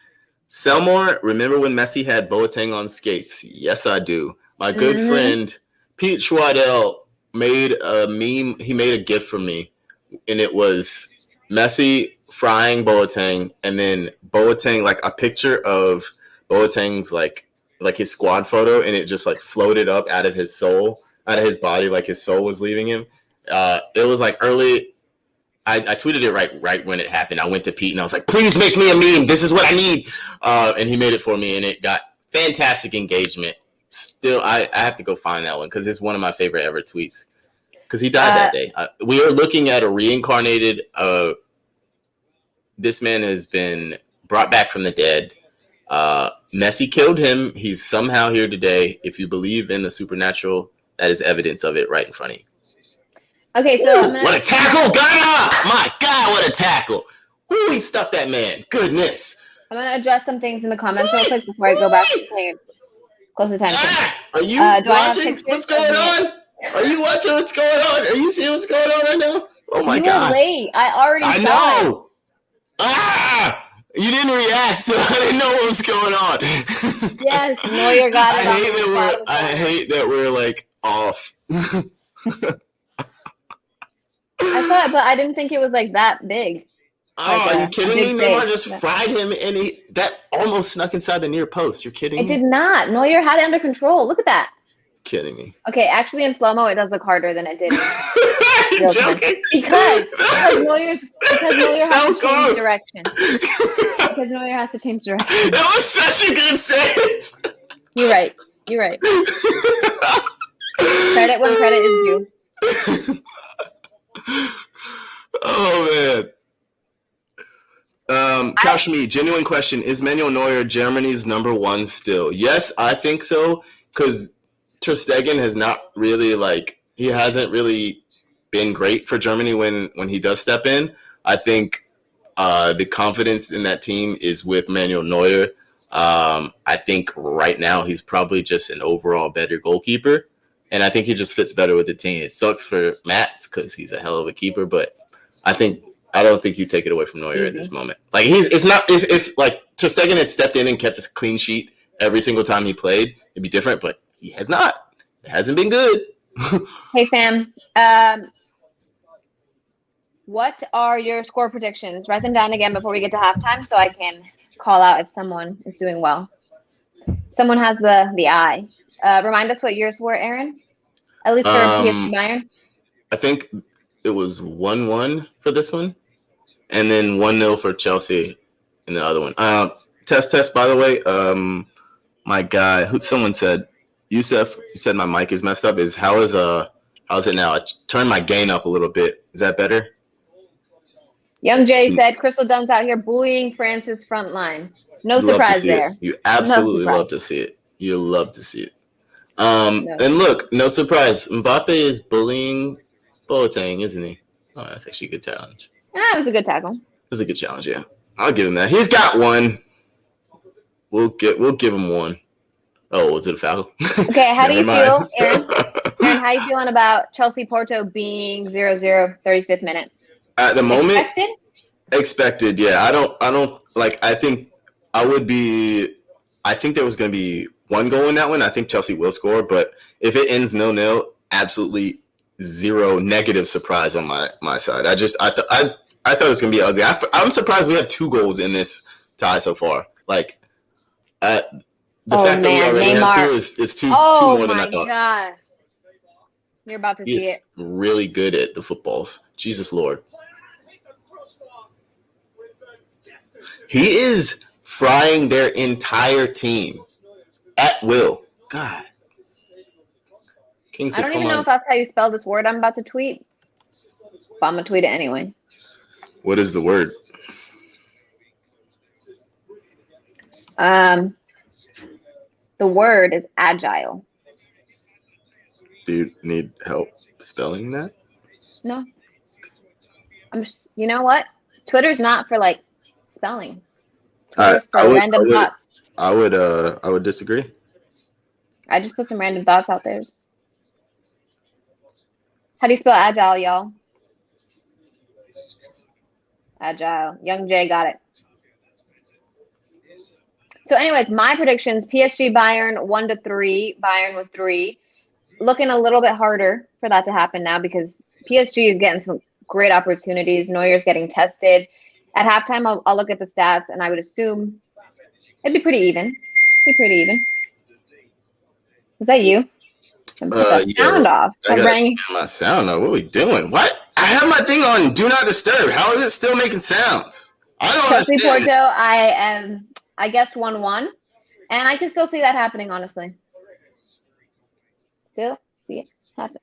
Selmore, remember when Messi had Boateng on skates? Yes, I do. My good friend Pete Schwadell made a meme. He made a GIF for me, and it was Messi frying Boateng, and then Boateng, like a picture of Boateng's like his squad photo, and it just like floated up out of his body, like his soul was leaving him. It was like early. I tweeted it right when it happened. I went to Pete and I was like, please make me a meme. This is what I need. And he made it for me, and it got fantastic engagement. Still, I have to go find that one because it's one of my favorite ever tweets. Because he died that day. We are looking at a reincarnated. This man has been brought back from the dead. Messi killed him. He's somehow here today. If you believe in the supernatural, that is evidence of it right in front of you. Okay, so what a tackle! My God, what a tackle! Ooh, he stuck that man. Goodness. I'm gonna adjust some things in the comments real quick before I go back to paying close attention. Are you watching what's going on? Are you watching what's going on? Are you seeing what's going on right now? Oh my God! You were late. I know. You didn't react, so I didn't know what was going on. Yes, Neuer got it. I hate that we're like off. I saw it, but I didn't think it was like that big. Oh, are you kidding me? Neymar just fried him, and that almost snuck inside the near post. You're kidding me? It did not. Neuer had it under control. Look at that. Kidding me. Okay, actually in slow-mo, it does look harder than it did. You're joking. Because Neuer has to change direction. Because Neuer has to change direction. That was such a good save. You're right. Credit when credit is due. Oh man. Kashmi, genuine question: is Manuel Neuer Germany's number one still? Yes, I think so. Because Ter Stegen has not really he hasn't really been great for Germany when he does step in. I think the confidence in that team is with Manuel Neuer. I think right now he's probably just an overall better goalkeeper, and I think he just fits better with the team. It sucks for Mats because he's a hell of a keeper, but I don't think you take it away from Neuer at this moment. It's not if Ter Stegen had stepped in and kept a clean sheet every single time he played, it'd be different, but he has not. It hasn't been good. Hey fam, what are your score predictions? Write them down again before we get to halftime so I can call out if someone is doing well. Someone has the eye. Remind us what yours were, Aaron. At least for PSG Bayern. I think it was 1-1 for this one, and then 1-0 for Chelsea in the other one. Test. By the way, my guy, someone said, Yusuf, you said my mic is messed up. How's it now? I turned my gain up a little bit. Is that better? Young Jay said, Crystal Dunn's out here bullying France's front line. No surprise there. You absolutely love to see it. You love to see it. And look, no surprise. Mbappe is bullying Boateng, isn't he? Oh, that's actually a good challenge. It was a good tackle. It was a good challenge, yeah. I'll give him that. He's got one. We'll give him one. Oh, was it a foul? Okay, how do you feel, Aaron? Aaron, how are you feeling about Chelsea-Porto being 0-0, 35th minute? At the moment, expected, yeah. I think there was going to be one goal in that one. I think Chelsea will score, but if it ends 0-0, absolutely zero negative surprise on my side. I thought it was going to be ugly. I'm surprised we have 2 goals in this tie so far. The fact that we already Neymar. have 2 is two more than I thought. Oh my gosh. You're about to see it. He's really good at the footballs. Jesus Lord. He is frying their entire team at will. God. I don't even know if that's how you spell this word I'm about to tweet, but I'm going to tweet it anyway. What is the word? The word is agile. Do you need help spelling that? No. You know what? Twitter's not for spelling. Twitter's for random thoughts. I would disagree. I just put some random thoughts out there. How do you spell agile, y'all? Agile. Young Jay got it. So anyways, my predictions, PSG Bayern 1-3, Bayern with 3. Looking a little bit harder for that to happen now because PSG is getting some great opportunities. Neuer's getting tested. At halftime, I'll look at the stats, and I would assume it'd be pretty even. Is that you? Put that sound off. My sound off. What are we doing? What? I have my thing on Do Not Disturb. How is it still making sounds? I don't understand. Chelsea-Porto, I guess 1-1, and I can still see that happening, honestly. Still see it happen.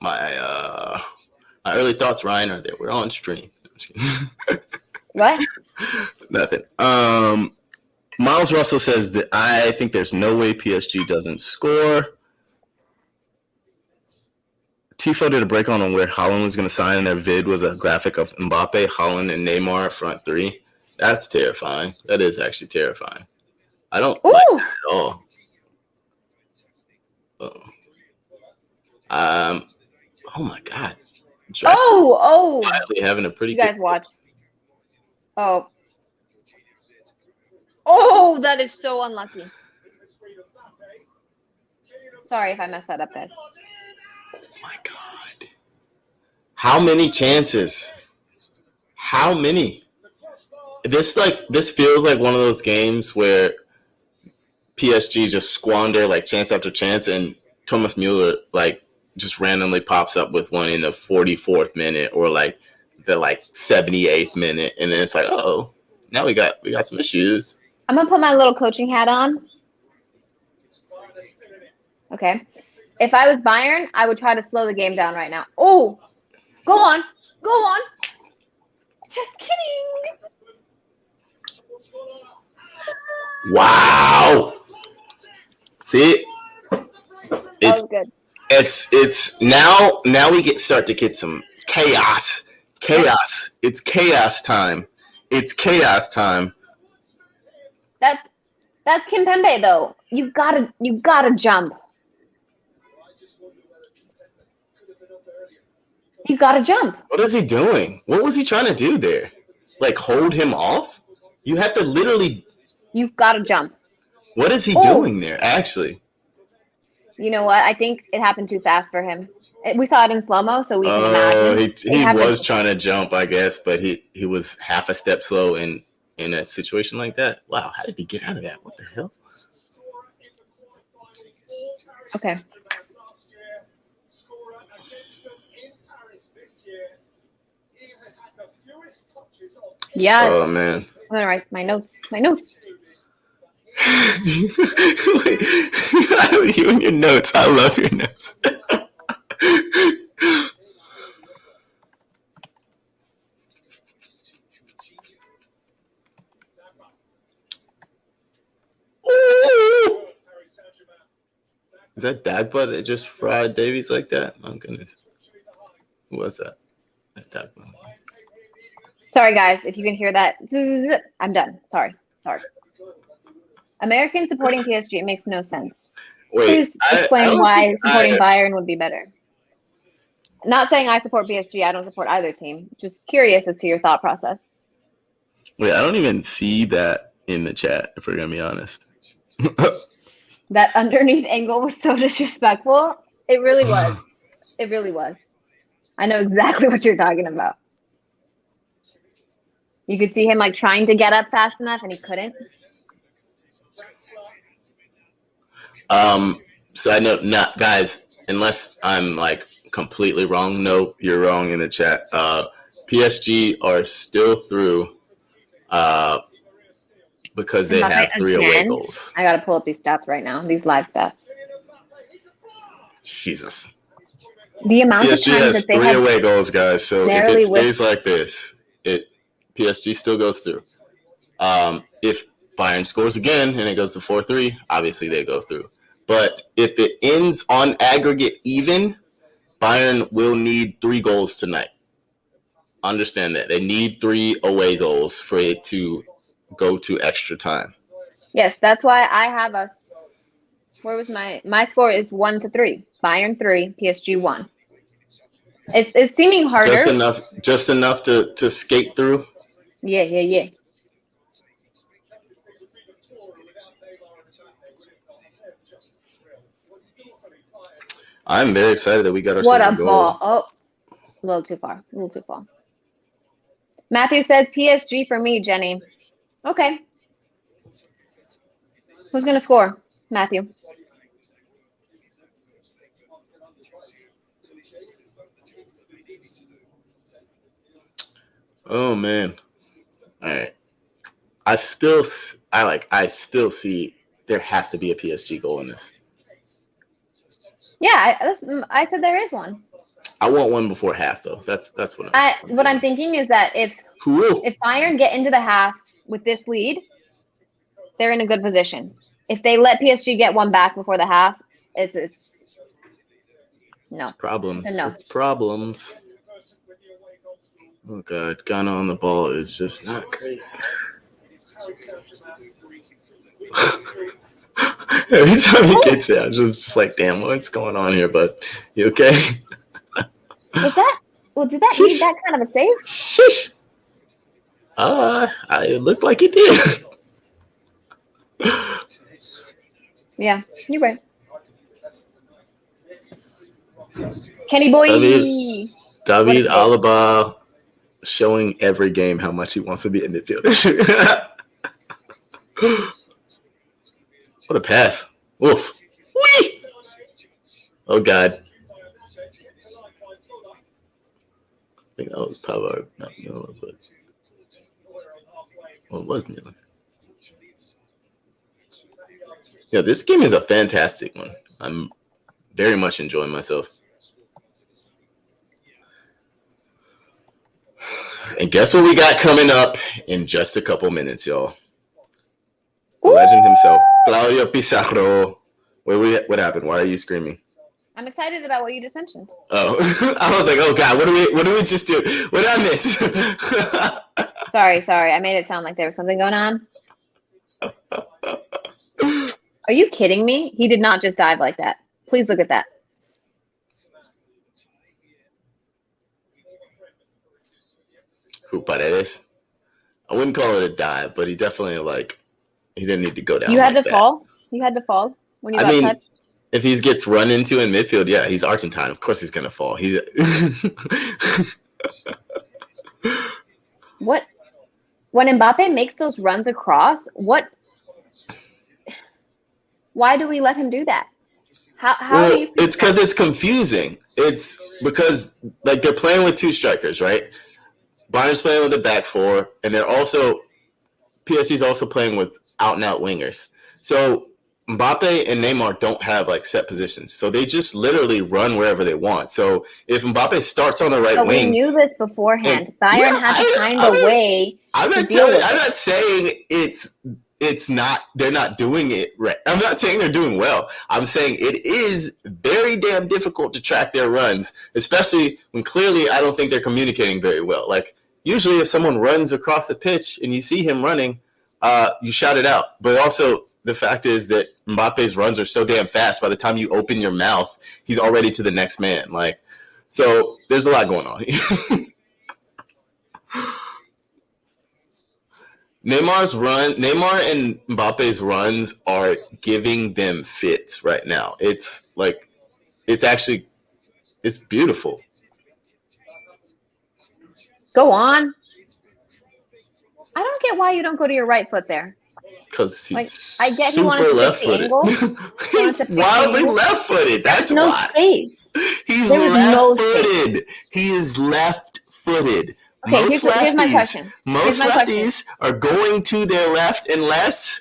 My early thoughts, Ryan, are that we're on stream. What? Nothing. Miles Russell says that I think there's no way PSG doesn't score. Tifo did a break on where Haaland was going to sign, and their vid was a graphic of Mbappe, Haaland, and Neymar front 3. That's terrifying. That is actually terrifying. I don't like that at all. Oh my God. Quietly having a pretty. You guys watch. Oh, that is so unlucky. Sorry if I messed that up, guys. my God. How many chances? How many? This feels like one of those games where PSG just squander like chance after chance, and Thomas Mueller like just randomly pops up with one in the 44th minute or like the 78th minute, and then it's like, oh, now we got some issues. I'm gonna put my little coaching hat on. Okay. If I was Bayern, I would try to slow the game down right now. Oh, go on. Just kidding. Wow. See, That was good. It's now we start to get some chaos. It's chaos time. That's Kimpembe though. You gotta jump. You gotta jump. What is he doing? What was he trying to do there? Like hold him off? You have to literally. You've gotta jump. What is he doing there? Actually. You know what? I think it happened too fast for him. We saw it in slow-mo, so we can imagine. He was trying to jump, I guess, but he was half a step slow in a situation like that. Wow, how did he get out of that? What the hell? Okay. Yes. Oh, man. I'm going to write my notes. You and your notes. I love your notes. Is that Dagba that just fried Davies like that? Oh, goodness. Who was that? That Dagba. Sorry, guys. If you can hear that. I'm done. Sorry. Americans supporting PSG. It makes no sense. Please explain why supporting Bayern would be better. Not saying I support PSG. I don't support either team. Just curious as to your thought process. Wait, I don't even see that in the chat, if we're going to be honest. That underneath angle was so disrespectful. It really was. I know exactly what you're talking about. You could see him trying to get up fast enough and he couldn't. So I know not guys, unless I'm completely wrong. No, you're wrong in the chat. PSG are still through because they have 3 away goals. I gotta pull up these stats right now, these live stats. Jesus. The amount PSG of times has that they 3 away goals, guys. So if it stays like this, PSG still goes through. If Bayern scores again and it goes to 4-3, obviously they go through. But if it ends on aggregate even, Bayern will need 3 goals tonight. Understand that. They need 3 away goals for it to go to extra time. Yes, that's why I have us. Where was my score is 1-3. Bayern 3, PSG 1. It's seeming harder. Just enough to skate through. Yeah. I'm very excited that we got our What a goal. ball. Oh, a little too far. Matthew says PSG for me, Jenny. Okay. Who's going to score? Matthew. Oh, man. All right. I still see there has to be a PSG goal in this. Yeah, I said there is one. I want one before half, though. That's what I'm thinking is that if Bayern get into the half with this lead, they're in a good position. If they let PSG get one back before the half, it's no. It's problems. It's a no. It's problems. Oh, God. Ghana on the ball is just not great. Every time he gets it, I'm just like, damn, what's going on here, bud? You okay? Did that need that kind of a save? Shish. It looked like it did. Yeah, you're right. Kenny boy. David Alaba showing every game how much he wants to be a midfielder. What a pass. Oof. Whee! Oh, God. I think that was Pavard, not Miller, but well, it was Miller. Yeah, this game is a fantastic one. I'm very much enjoying myself. And guess what we got coming up in just a couple minutes, y'all? The legend himself, Claudio Pizarro. What happened? Why are you screaming? I'm excited about what you just mentioned. Oh, I was like, oh God, what do we just do? What did I miss? Sorry. I made it sound like there was something going on. Are you kidding me? He did not just dive like that. Please look at that. Who, Paredes? I wouldn't call it a dive, but he definitely he didn't need to go down. You had to fall. You had to fall when you got touched. If he gets run into in midfield, yeah, he's Argentine. Of course, he's gonna fall. What? When Mbappe makes those runs across, what? Why do we let him do that? How do you? It's because it's confusing. It's because they're playing with two strikers, right? Bayern's playing with a back four, and PSG's also playing with out-and-out wingers. So Mbappe and Neymar don't have set positions, so they just literally run wherever they want. So if Mbappe starts on the right wing, we knew this beforehand. Bayern had to find a way. I'm not saying it's not. They're not doing it right. I'm not saying they're doing well. I'm saying it is very damn difficult to track their runs, especially when clearly I don't think they're communicating very well. Usually, if someone runs across the pitch and you see him running, you shout it out. But also, the fact is that Mbappe's runs are so damn fast. By the time you open your mouth, he's already to the next man. So there's a lot going on here. Neymar and Mbappe's runs are giving them fits right now. It's beautiful. Go on. I don't get why you don't go to your right foot there. Because he's I get super he wanted to left-footed. He's wildly left-footed. That's no why. Space. He's left-footed. No, he is left-footed. Okay, here's my question. Most lefties are going to their left unless.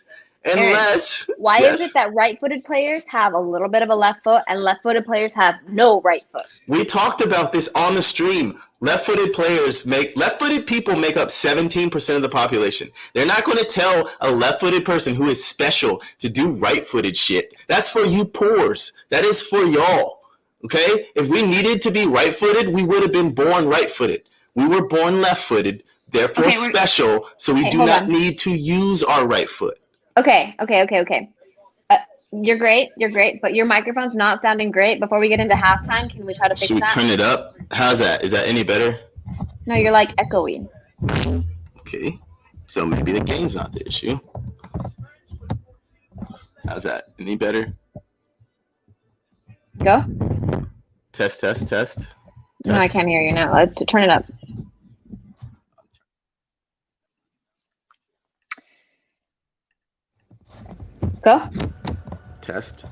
Why is it that right-footed players have a little bit of a left foot and left-footed players have no right foot? We talked about this on the stream. Left-footed people make up 17% of the population. They're not going to tell a left-footed person who is special to do right-footed shit. That's for you poors. That is for y'all. Okay? If we needed to be right-footed, we would have been born right-footed. We were born left-footed, therefore special, so we do not need to use our right foot. Okay. You're great, but your microphone's not sounding great. Before we get into halftime, can we try to fix that? Should we turn it up? How's that? Is that any better? No, you're echoing. Okay, so maybe the gain's not the issue. How's that? Any better? Go. Test. No, I can't hear you now. Turn it up. Go. Test.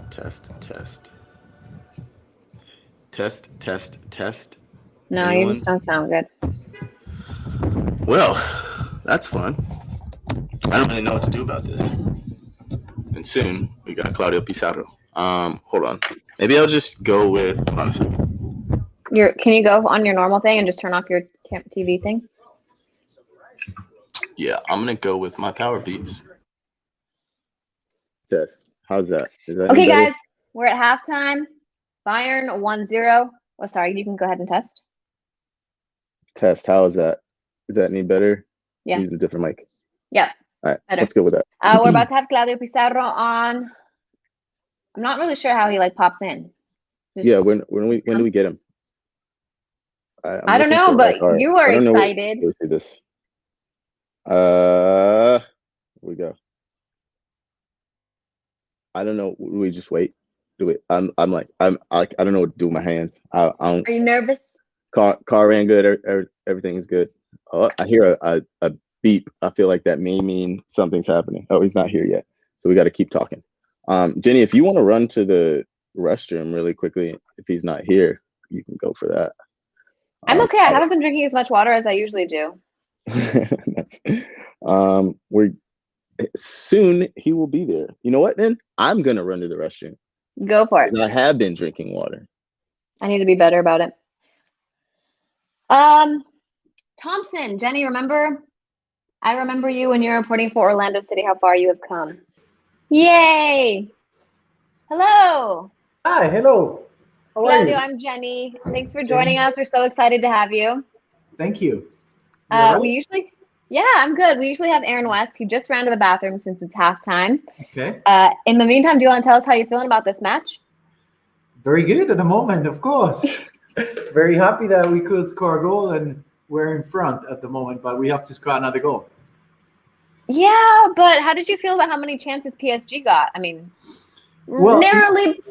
No, Anyone? You just don't sound good. Well, that's fun. I don't really know what to do about this. And soon we got Claudio Pizarro. Hold on. Maybe I'll just go with. Hold on a second. Can you go on your normal thing and just turn off your TV thing? Yeah, I'm gonna go with my power beats. Test. How's that? Is that okay, guys? We're at halftime. Bayern 1-0. Oh, sorry. You can go ahead and test. Test. How is that? Is that any better? Yeah. Using a different mic. Yeah. All right. Better. Let's go with that. We're about to have Claudio Pizarro on. I'm not really sure how he pops in. When do we get him? I don't know, but you were excited. Let's see this. Here we go. I don't know. We just wait. do it. I don't know what to do with my hands. I don't. Are you nervous? Car ran good. Everything is good. Oh, I hear a beep. I feel like that may mean something's happening. Oh, he's not here yet. So we got to keep talking. Jenny, if you want to run to the restroom really quickly, if he's not here, you can go for that. I'm okay. I haven't been drinking as much water as I usually do. We're soon he will be there. You know what? Then I'm gonna run to the restroom. Go for it. I have been drinking water. I need to be better about it. Thompson, Jenny, remember? I remember you when you're reporting for Orlando City. How far you have come! Yay! Hello. Hi. Hello. How are Claudio, you? I'm Jenny. Thanks for joining us. We're so excited to have you. Thank you. I'm good. We usually have Aaron West. He just ran to the bathroom since it's halftime. Okay. In the meantime, do you want to tell us how you're feeling about this match? Very good at the moment, of course. Very happy that we could score a goal and we're in front at the moment, but we have to score another goal. Yeah, but how did you feel about how many chances PSG got? I mean, narrowly.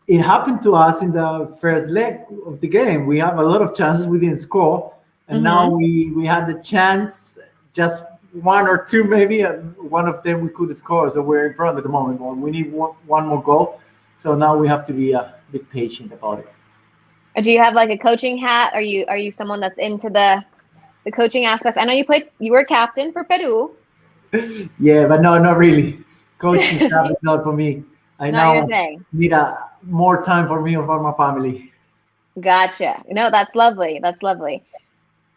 It happened to us in the first leg of the game. We have a lot of chances we didn't score, and now we had the chance, just one or two maybe, and one of them we could score. So we're in front at the moment. Well, we need one more goal, so now we have to be a bit patient about it. Do you have like a coaching hat? Are you someone that's into the coaching aspects? I know you were captain for Peru. Yeah, but no, not really. Coaching staff is not for me. I now need more time for me and for my family. Gotcha. No, that's lovely. That's lovely.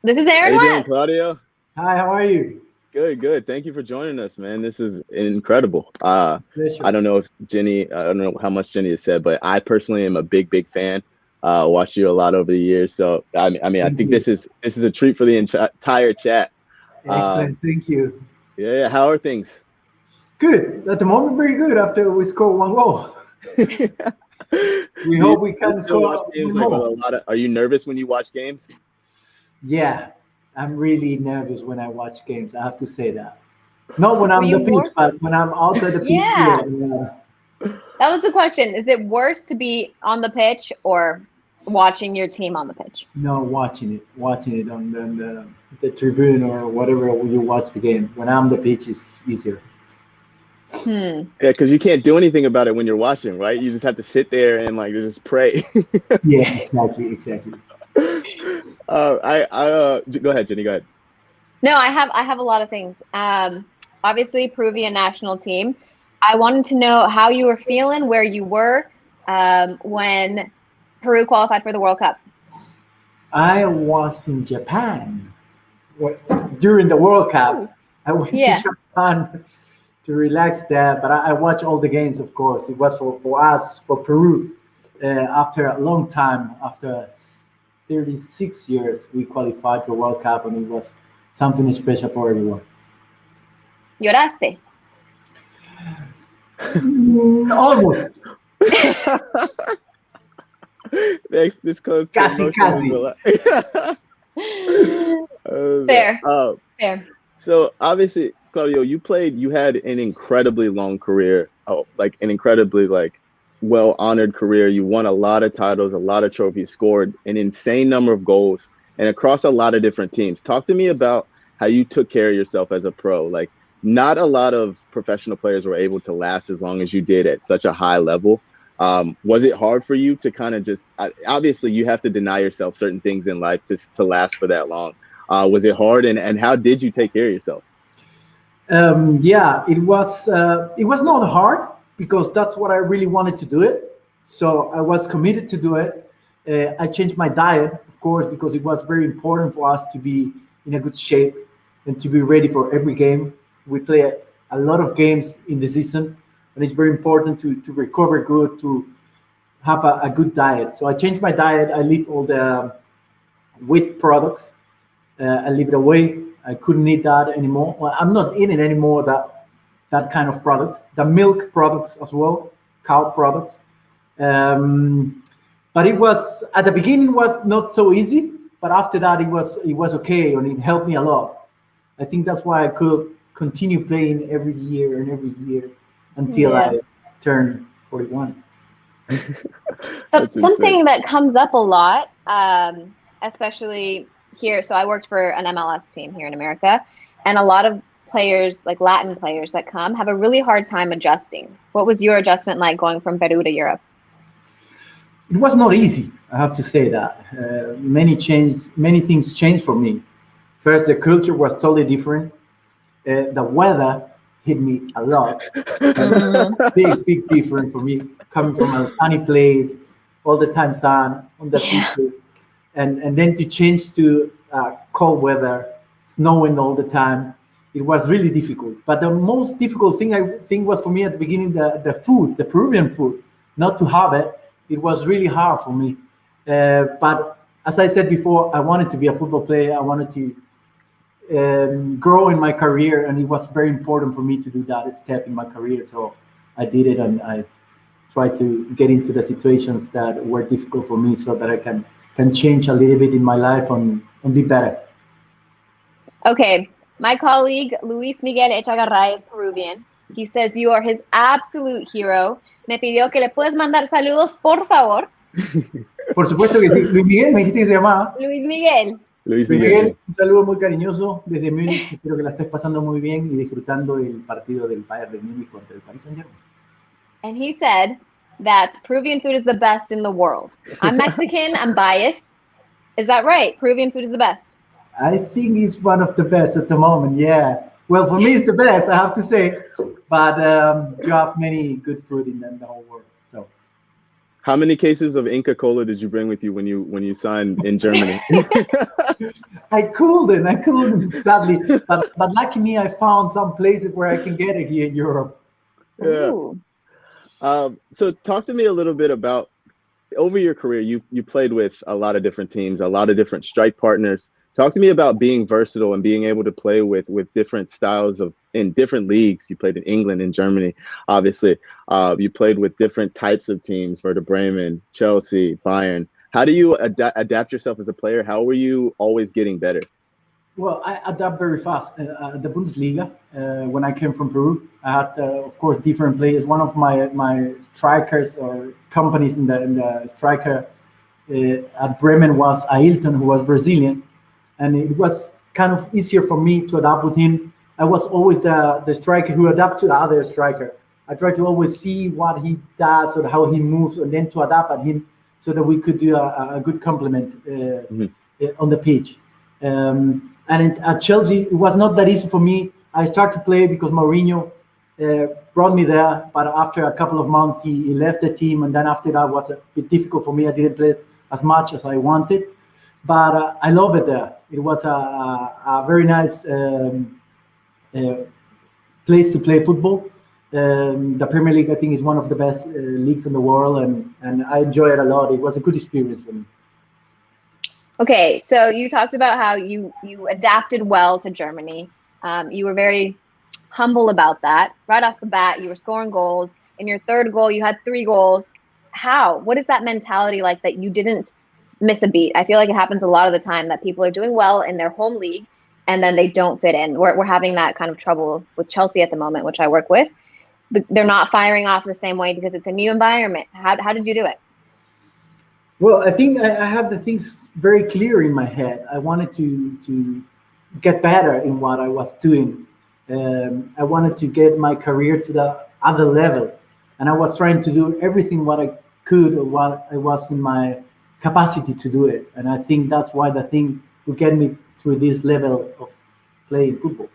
This is Aaron How you West. doing, Claudio? Hi, how are you? Good. Thank you for joining us, man. This is incredible. I don't know if Jenny, I don't know how much Jenny has said, but I personally am a big fan. Watched you a lot over the years. So, I think this is a treat for the entire chat. Excellent. Thank you. Yeah. How are things? Good. At the moment, very good after we score one goal. We hope we can score more. Are you nervous when you watch games? Yeah, I'm really nervous when I watch games. I have to say that. Not when I'm on the pitch, but when I'm outside the pitch. Yeah. That was the question. Is it worse to be on the pitch or watching your team on the pitch? No, watching it on the tribune or whatever you watch the game. When I'm on the pitch, it's easier. Yeah, because you can't do anything about it when you're watching, right? You just have to sit there and just pray. Yeah, exactly. Go ahead, Jenny. Go ahead. No, I have a lot of things. Obviously, Peruvian national team. I wanted to know how you were feeling, where you were when Peru qualified for the World Cup. I was in Japan during the World Cup. I went to Japan to relax there, but I watched all the games, of course. It was for us, for Peru. After a long time, after 36 years, we qualified for World Cup, and it was something special for everyone. ¿Lloraste? Almost. This close. Casi. Fair. Fair. So obviously, Claudio, you had an incredibly long career, an incredibly well-honored career. You won a lot of titles, a lot of trophies, scored an insane number of goals, and across a lot of different teams. Talk to me about how you took care of yourself as a pro. Not a lot of professional players were able to last as long as you did at such a high level. Was it hard for you to kind of obviously you have to deny yourself certain things in life to last for that long. Was it hard, and how did you take care of yourself? Yeah, it was not hard because that's what I really wanted to do it. So I was committed to do it. I changed my diet, of course, because it was very important for us to be in a good shape and to be ready for every game. We play a lot of games in the season, and it's very important to recover good, to have a good diet. So I changed my diet. I leave all the wheat products. I leave it away. I couldn't eat that anymore. Well, I'm not eating anymore that kind of products. The milk products as well, cow products. But it was at the beginning was not so easy, but after that it was okay, and it helped me a lot. I think that's why I could continue playing every year until I turned 41. Something that comes up a lot, especially here. So I worked for an MLS team here in America, and a lot of players, like Latin players that come, have a really hard time adjusting. What was your adjustment like going from Peru to Europe? It was not easy, I have to say that. Many things changed for me. First, the culture was totally different. The weather hit me a lot. Big difference for me, coming from a sunny place, all the time sun on the beach, and then to change to cold weather, snowing all the time. It was really difficult. But the most difficult thing I think was for me at the beginning, the food, the Peruvian food, not to have it. It was really hard for me. But as I said before, I wanted to be a football player. I wanted to grow in my career, and it was very important for me to do that step in my career. So I did it, and I tried to get into the situations that were difficult for me so that I can change a little bit in my life and be better. Okay. My colleague, Luis Miguel Echagarray, is Peruvian. He says you are his absolute hero. Me pidió que le puedes mandar saludos, por favor. Por supuesto que sí. Luis Miguel, me dijiste que se llamaba. Luis Miguel. Luis Miguel, un saludo muy cariñoso desde Múnich. Espero que la estés pasando muy bien y disfrutando del partido del Bayern de Múnich contra el Paris Saint-Germain. And he said that Peruvian food is the best in the world. I'm Mexican. I'm biased. Is that right? Peruvian food is the best. I think it's one of the best at the moment, yeah. Well, for me, it's the best, I have to say. But you have many good food in the whole world. So, how many cases of Inca Cola did you bring with you when you signed in Germany? I couldn't, sadly. But lucky me, I found some places where I can get it here in Europe. Yeah. So talk to me a little bit about, over your career, you played with a lot of different teams, a lot of different strike partners. Talk to me about being versatile and being able to play with different styles in different leagues. You played in England and Germany, obviously. You played with different types of teams, Werder Bremen, Chelsea, Bayern. How do you adapt yourself as a player? How were you always getting better? Well, I adapt very fast. The Bundesliga, when I came from Peru, I had, of course, different players. One of my strikers or companies in the striker at Bremen was Ailton, who was Brazilian. And it was kind of easier for me to adapt with him. I was always the striker who adapted to the other striker. I try to always see what he does or how he moves, and then to adapt at him so that we could do a good complement on the pitch. And at Chelsea, it was not that easy for me. I started to play because Mourinho brought me there, but after a couple of months, he left the team, and then after that was a bit difficult for me. I didn't play as much as I wanted, but I love it there. It was a very nice place to play football. The Premier League, I think, is one of the best leagues in the world, and I enjoy it a lot. It was a good experience for me. Okay, so you talked about how you adapted well to Germany. You were very humble about that. Right off the bat, you were scoring goals. In your third goal, you had 3 goals. How? What is that mentality like that you didn't miss a beat? I feel like it happens a lot of the time that people are doing well in their home league and then they don't fit in. We're having that kind of trouble with Chelsea at the moment, which I work with. They're not firing off the same way because it's a new environment. How did you do it? Well, I think I have the things very clear in my head. I wanted to get better in what I was doing. I wanted to get my career to the other level. And I was trying to do everything what I could or what I was in my capacity to do it. And I think that's why the thing will get me through this level of playing football.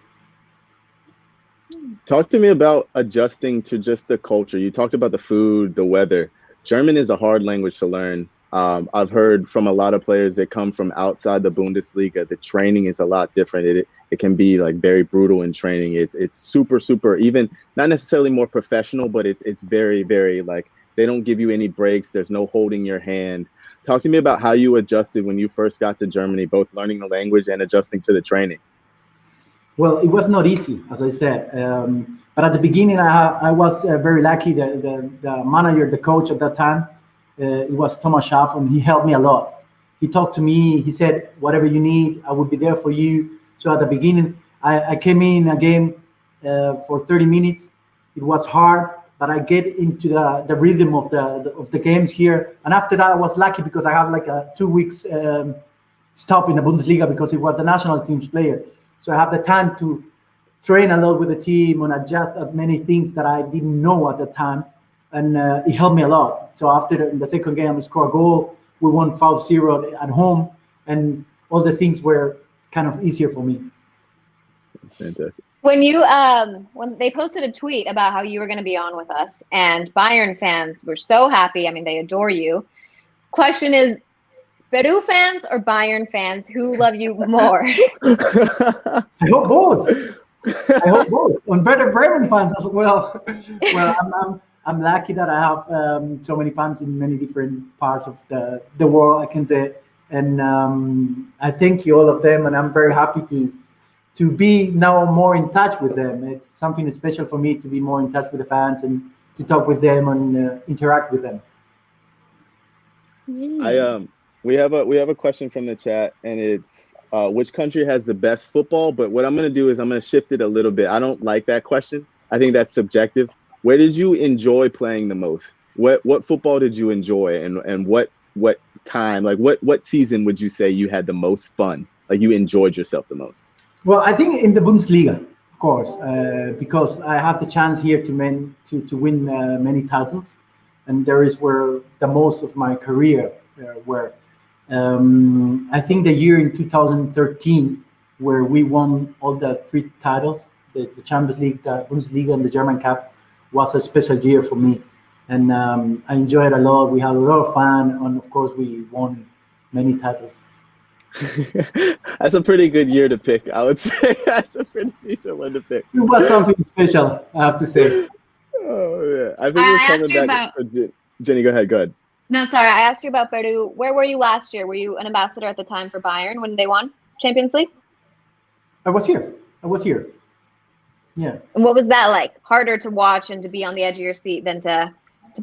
Talk to me about adjusting to just the culture. You talked about the food, the weather. German is a hard language to learn. I've heard from a lot of players that come from outside the Bundesliga, the training is a lot different. It can be like very brutal in training. It's super, even not necessarily more professional, but it's very, very like they don't give you any breaks. There's no holding your hand. Talk to me about how you adjusted when you first got to Germany, both learning the language and adjusting to the training. Well, it was not easy, as I said. But at the beginning, I was very lucky. The manager, the coach at that time, it was Thomas Schaff, and he helped me a lot. He talked to me. He said, whatever you need, I will be there for you. So at the beginning, I came in a game for 30 minutes. It was hard but I get into the rhythm of the games here. And after that, I was lucky because I have like a 2 weeks stop in the Bundesliga because it was the national team's player. So I have the time to train a lot with the team and adjust at many things that I didn't know at the time. And it helped me a lot. So after the second game, I scored a goal. We won 5-0 at home. And all the things were kind of easier for me. That's fantastic. When you when they posted a tweet about how you were going to be on with us, and Bayern fans were so happy. I mean, they adore you. Question is, Peru fans or Bayern fans, who love you more? I hope both. I hope both. And Werder Bremen fans as well. Well, I'm lucky that I have so many fans in many different parts of the world, I can say. And I thank you, all of them, and I'm very happy to be now more in touch with them. It's something special for me to be more in touch with the fans and to talk with them and interact with them. We have a question from the chat, and it's which country has the best football? But what I'm going to do is I'm going to shift it a little bit. I don't like that question. I think that's subjective. Where did you enjoy playing the most? What football did you enjoy, and what time, like what season would you say you had the most fun? Like you enjoyed yourself the most? Well, I think in the Bundesliga, of course, because I have the chance here to win many titles, and there is where the most of my career were. I think the year in 2013 where we won all the 3 titles, the Champions League, the Bundesliga, and the German Cup, was a special year for me, and I enjoyed it a lot. We had a lot of fun, and of course, we won many titles. That's a pretty good year to pick. I would say that's a pretty decent one to pick. It was something special, I have to say. Oh yeah, I think we're coming back. Jenny, go ahead. No, sorry, I asked you about Peru. Where were you last year? Were you an ambassador at the time for Bayern when they won Champions League? I was here. Yeah. And what was that like? Harder to watch and to be on the edge of your seat than to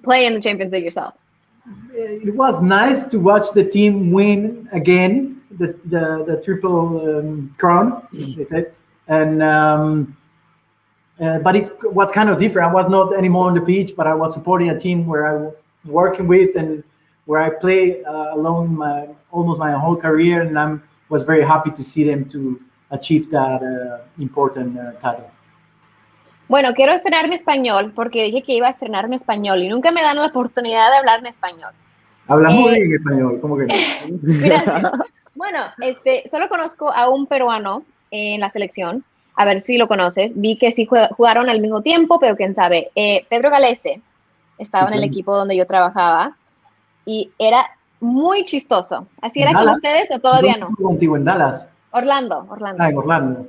play in the Champions League yourself? It was nice to watch the team win again. The triple crown, and but it was kind of different. I was not anymore on the pitch, but I was supporting a team where I was working with and where I play along almost my whole career, and I was very happy to see them to achieve that important title. Bueno, quiero estrenarme español porque dije que iba a estrenarme español y nunca me dan la oportunidad de hablar en español. Habla muy bien español, ¿cómo que no? Gracias. Bueno, solo conozco a un peruano en la selección, a ver si lo conoces. Vi que sí jugaron al mismo tiempo, pero quién sabe. Pedro Galese estaba en el equipo donde yo trabajaba y era muy chistoso. ¿Así era con ustedes o todavía no? Contigo en Dallas. Orlando. Ah, en Orlando.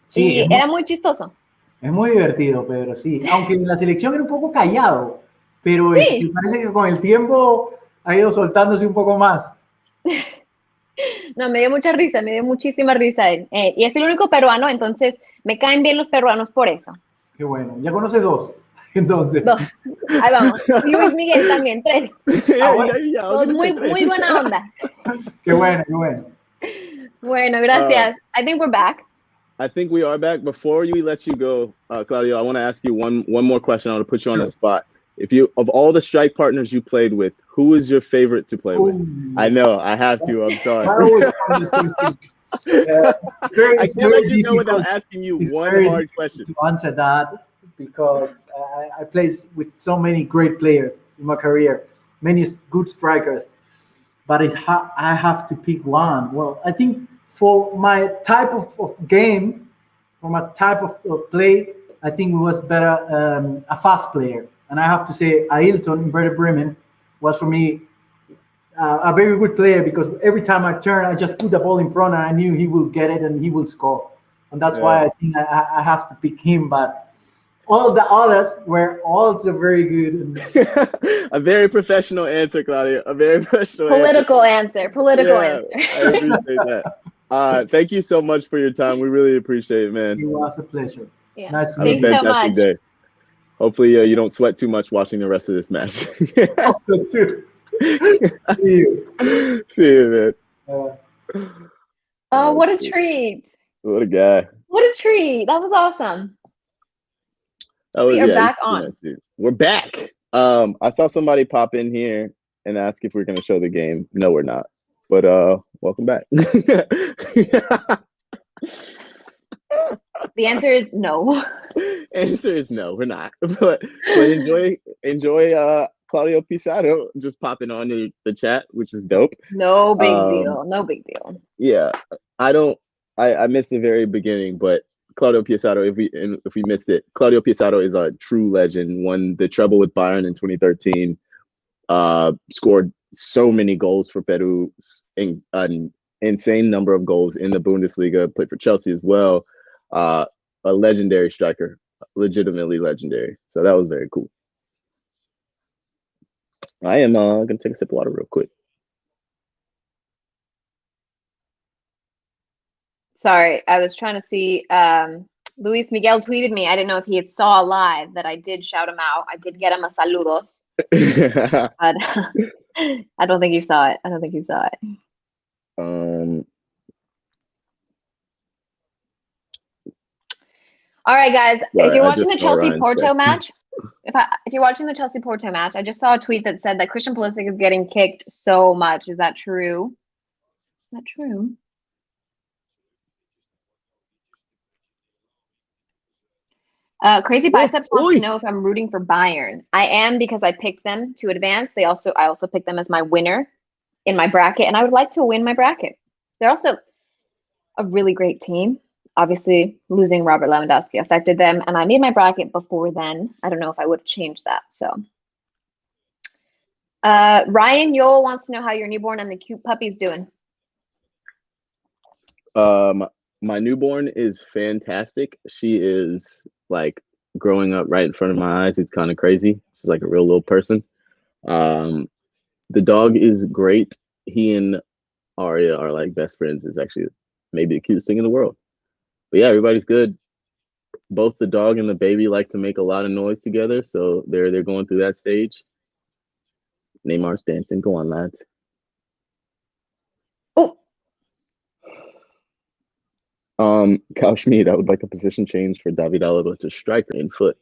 Sí, era muy chistoso. Es muy divertido, Pedro, sí. Aunque en la selección era un poco callado, pero sí. Parece que con el tiempo ha ido soltándose un poco más. No, me dio mucha risa, me dio muchísima risa él. Y es el único peruano, entonces me caen bien los peruanos por eso. Qué bueno. Ya conoce 2, entonces. 2. Ahí vamos. Y Luis Miguel también, 3. Bueno. Muy buena onda. Qué bueno. Bueno, gracias. I think we're back. I think we are back. Before we let you go, Claudio, I want to ask you one more question. I want to put you on the spot. If you, of all the strike partners you played with, who is your favorite to play with? I know, I have to. I'm sorry. I can't let you know without asking you one hard question. To answer that, because I played with so many great players in my career, many good strikers, but I have to pick one. Well, I think for my type of game, for my type of play, I think it was better a fast player. And I have to say, Ailton in Werder Bremen was for me a very good player because every time I turn, I just put the ball in front and I knew he will get it and he will score. And that's why I think I have to pick him. But all the others were also very good. A very professional answer, Claudia. A very professional Political answer. I appreciate that. Thank you so much for your time. We really appreciate it, man. It was a pleasure. Yeah. Nice to meet you. Thanks so much. Day. Hopefully you don't sweat too much watching the rest of this match. See you, man. Oh, what a treat. What a guy. What a treat. That was awesome. We are back on. We're back. I saw somebody pop in here and ask if we're going to show the game. No, we're not. But welcome back. The answer is no. Answer is no, we're not. But enjoy Claudio Pizarro just popping on the chat, which is dope. No big deal. No big deal. Yeah, I missed the very beginning, but Claudio Pizarro, if we missed it, Claudio Pizarro is a true legend. Won the treble with Bayern in 2013. Scored so many goals for Peru, an insane number of goals in the Bundesliga. Played for Chelsea as well. A legendary striker, legitimately legendary. So that was very cool. I am gonna take a sip of water real quick. Sorry, I was trying to see. Luis Miguel tweeted me. I didn't know if he had saw live that I did shout him out. I did get him a saludos. But I don't think he saw it. All right, guys. If you're watching the Chelsea-Porto match, if you're watching the Chelsea-Porto match, I just saw a tweet that said that Christian Pulisic is getting kicked so much. Is that true? Is that true? Crazy Biceps wants to know if I'm rooting for Bayern. I am, because I picked them to advance. I also picked them as my winner in my bracket, and I would like to win my bracket. They're also a really great team. Obviously, losing Robert Lewandowski affected them, and I made my bracket before then. I don't know if I would have changed that. So, Ryan Yole wants to know how your newborn and the cute puppy's doing. My newborn is fantastic. She is like growing up right in front of my eyes. It's kind of crazy. She's like a real little person. The dog is great. He and Aria are like best friends. It's actually maybe the cutest thing in the world. But yeah, everybody's good. Both the dog and the baby like to make a lot of noise together, so they're going through that stage. Neymar's dancing. Go on, lads. Cal Schmid, I would like a position change for David Alaba to striker in foot.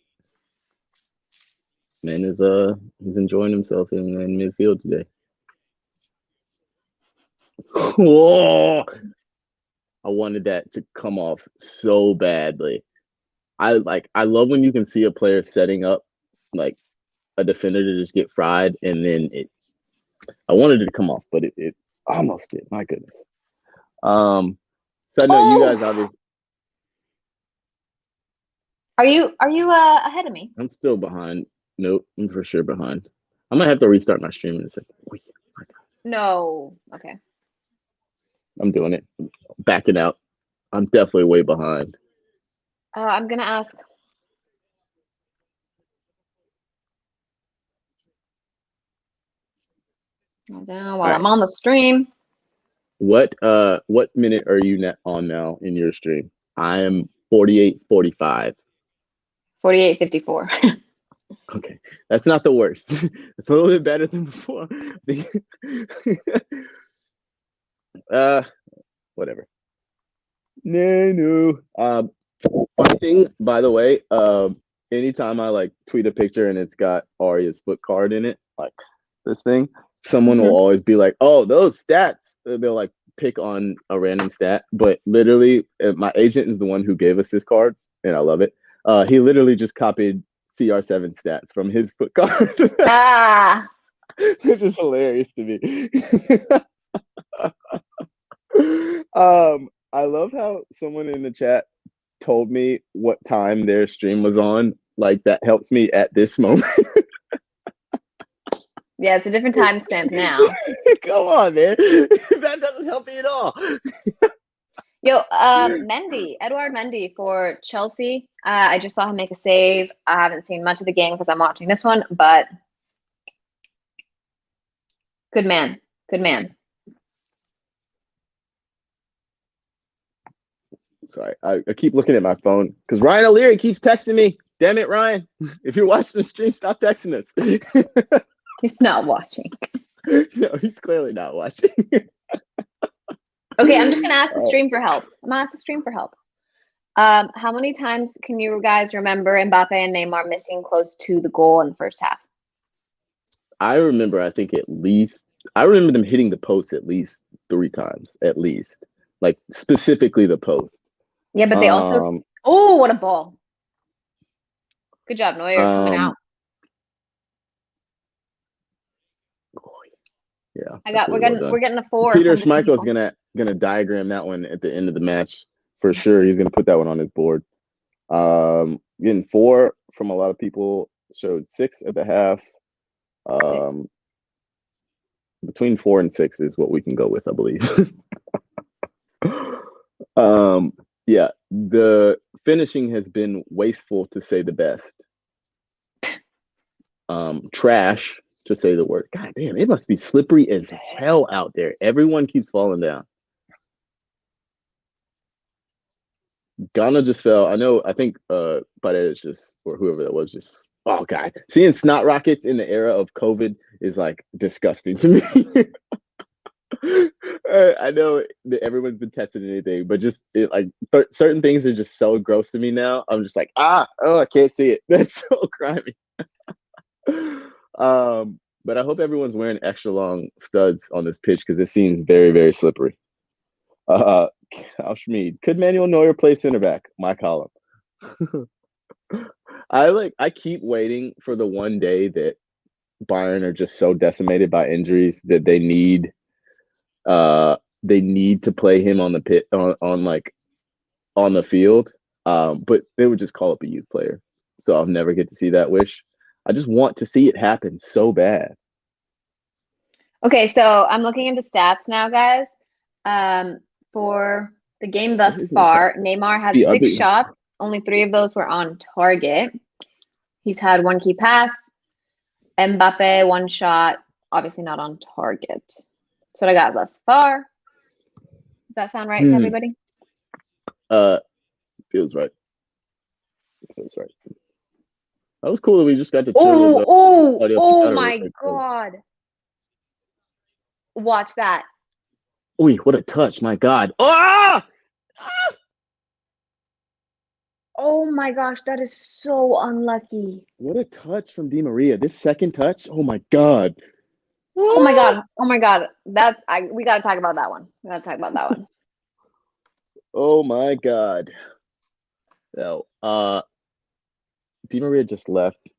Man is he's enjoying himself in midfield today. Whoa! I wanted that to come off so badly. I love when you can see a player setting up like a defender to just get fried, and then I wanted it to come off, but it almost did. My goodness. So I know you guys obviously. Are you ahead of me? I'm still behind. Nope, I'm for sure behind. I might have to restart my stream in a second. No. Okay. I'm doing it. Backing out. I'm definitely way behind. I'm gonna ask. While I'm on the stream. What minute are you on now in your stream? I am 48:45. 48:54. Okay, that's not the worst. It's a little bit better than before. Whatever. No. One thing, by the way, anytime I like tweet a picture and it's got Aria's foot card in it, like this thing, someone will always be like, "Oh, those stats." They'll like pick on a random stat, but literally, my agent is the one who gave us this card, and I love it. He literally just copied CR7 stats from his foot card. Which is hilarious to me. I love how someone in the chat told me what time their stream was on. Like, that helps me at this moment. Yeah, it's a different time stamp now. Come on, man. That doesn't help me at all. Yo, Edouard Mendy for Chelsea. I just saw him make a save. I haven't seen much of the game because I'm watching this one, but good man. Good man. Sorry, I keep looking at my phone because Ryan O'Leary keeps texting me. Damn it, Ryan. If you're watching the stream, stop texting us. He's not watching. No, he's clearly not watching. Okay, I'm just going to ask the stream for help. How many times can you guys remember Mbappe and Neymar missing close to the goal in the first half? I remember them hitting the post at least 3 times, at least. Like, specifically the post. Yeah, but they also... Oh, what a ball. Good job, Neuer, coming out. Yeah. We're getting a 4. Peter Schmeichel's gonna diagram that one at the end of the match for sure. He's gonna put that one on his board. Getting 4 from a lot of people, showed 6 at the half. Between 4 and 6 is what we can go with, I believe. Yeah, the finishing has been wasteful, to say the best. Trash, to say the word. God damn, it must be slippery as hell out there. Everyone keeps falling down. Ghana just fell. I think Paredes just, or whoever that was, just, oh God. Seeing snot rockets in the era of COVID is like disgusting to me. I know that everyone's been testing anything, but just certain things are just so gross to me now. I'm just like, I can't see it. That's so grimy. But I hope everyone's wearing extra long studs on this pitch because it seems very, very slippery. Al Schmid, could Manuel Neuer play center back? My column. I keep waiting for the one day that Bayern are just so decimated by injuries that they need to play him on the pit on the field. But they would just call up a youth player. So I'll never get to see that wish. I just want to see it happen so bad. Okay, so I'm looking into stats now, guys. For the game thus far, Neymar has 6 shots. Only 3 of those were on target. He's had 1 key pass. Mbappe, 1 shot. Obviously not on target. That's what I got thus far. Does that sound right to everybody? Feels right. That was cool that we just got to chill with Claudio oh Pizarro my God. Watch that. Ooh, what a touch, my God. Oh! Oh my gosh, that is so unlucky. What a touch from Di Maria. This second touch, oh my God. Oh my God. We gotta talk about that one. Oh my God. No. Di Maria just left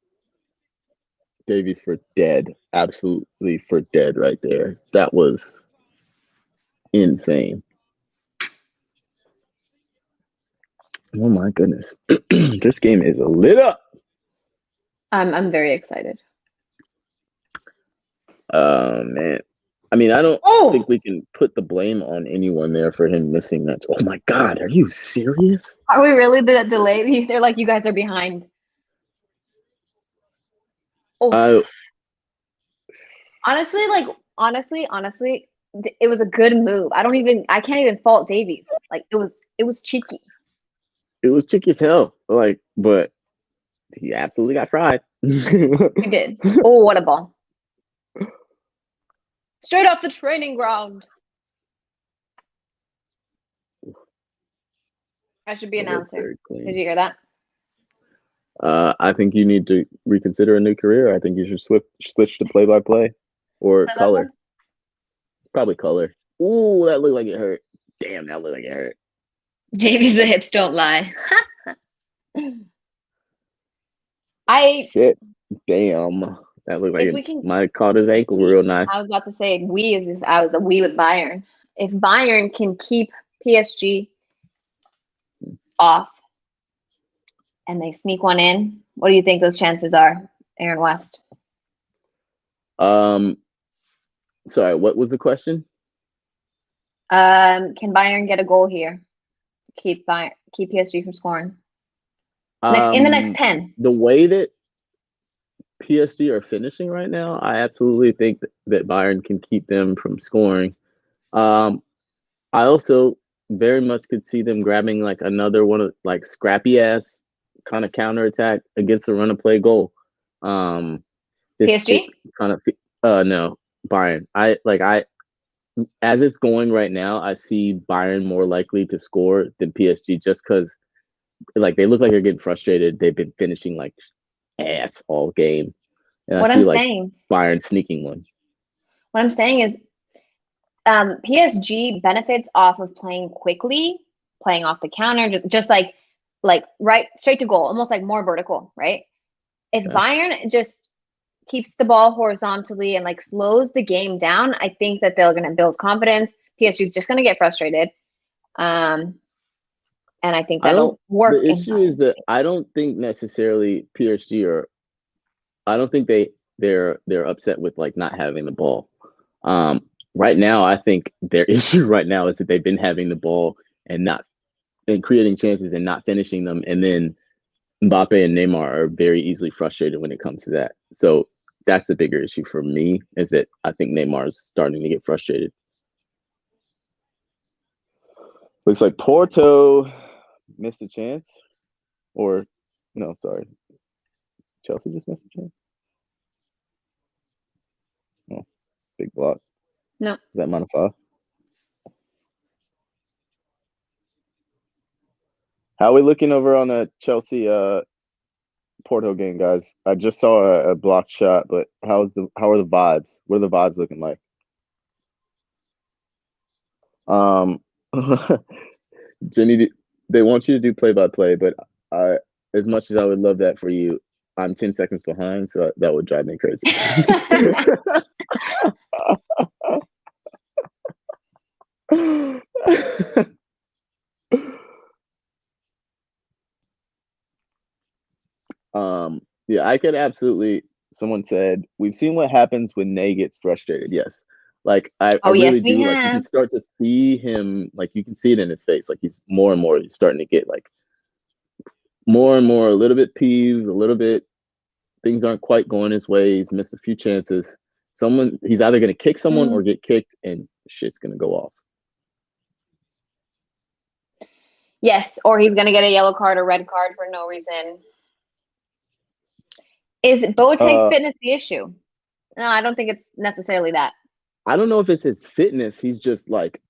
Davies for dead. Absolutely for dead right there. That was insane. Oh my goodness. This game is lit up. I'm very excited. Man. I mean, I don't think we can put the blame on anyone there for him missing that. Oh my God, are you serious? Are we really delayed? They're like, you guys are behind. Oh. Honestly, it was a good move. I can't even fault Davies. Like, it was cheeky. It was cheeky as hell. But he absolutely got fried. He did. Oh, what a ball. Straight off the training ground. I should be announcer. Did you hear that? I think you need to reconsider a new career. I think you should switch to play-by-play or color. Probably color. Ooh, that looked like it hurt. Damn, that looked like it hurt. Davies, the hips don't lie. Shit. Damn. That looked like it might have caught his ankle real nice. I was about to say we as if I was a we with Bayern. If Bayern can keep PSG off and they sneak one in, what do you think those chances are, Aaron West? Sorry, what was the question? Can Bayern get a goal here? Keep PSG from scoring. In the next 10. The way that PSG are finishing right now, I absolutely think that Bayern can keep them from scoring. I also very much could see them grabbing like another one of like scrappy ass kind of counterattack against the run of play goal. PSG? No, Bayern. As it's going right now, I see Bayern more likely to score than PSG just because like they look like they're getting frustrated. They've been finishing like ass all game. And What I see I'm like saying, Bayern sneaking one. what I'm saying is PSG benefits off of playing quickly, playing off the counter, just like right straight to goal, almost like more vertical, right? If Bayern just keeps the ball horizontally and like slows the game down, I think that they're going to build confidence. PSG is just going to get frustrated. And I think that'll work. The issue is that I don't think necessarily PSG are. I don't think they're upset with like not having the ball. Right now, I think their issue right now is that they've been having the ball and creating chances and not finishing them, and then Mbappe and Neymar are very easily frustrated when it comes to that. So that's the bigger issue for me, is that I think Neymar is starting to get frustrated. Looks like Porto missed a chance, or no, sorry, Chelsea just missed a chance. Oh, big block. No. Is that Manafá? How are we looking over on the Chelsea Porto game, guys? I just saw a blocked shot, but how are the vibes? What are the vibes looking like? Jenny, they want you to do play-by-play, but as much as I would love that for you, I'm 10 seconds behind, so that would drive me crazy. Yeah, I could absolutely. Someone said we've seen what happens when Ney gets frustrated. Yes, like I really do. Like you can start to see him. Like you can see it in his face. Like he's more and more. He's starting to get like more and more a little bit peeved. A little bit things aren't quite going his way. He's missed a few chances. He's either going to kick someone or get kicked, and shit's going to go off. Yes, or he's going to get a yellow card or red card for no reason. Is Boateng's fitness the issue? No, I don't think it's necessarily that. I don't know if it's his fitness. He's just like,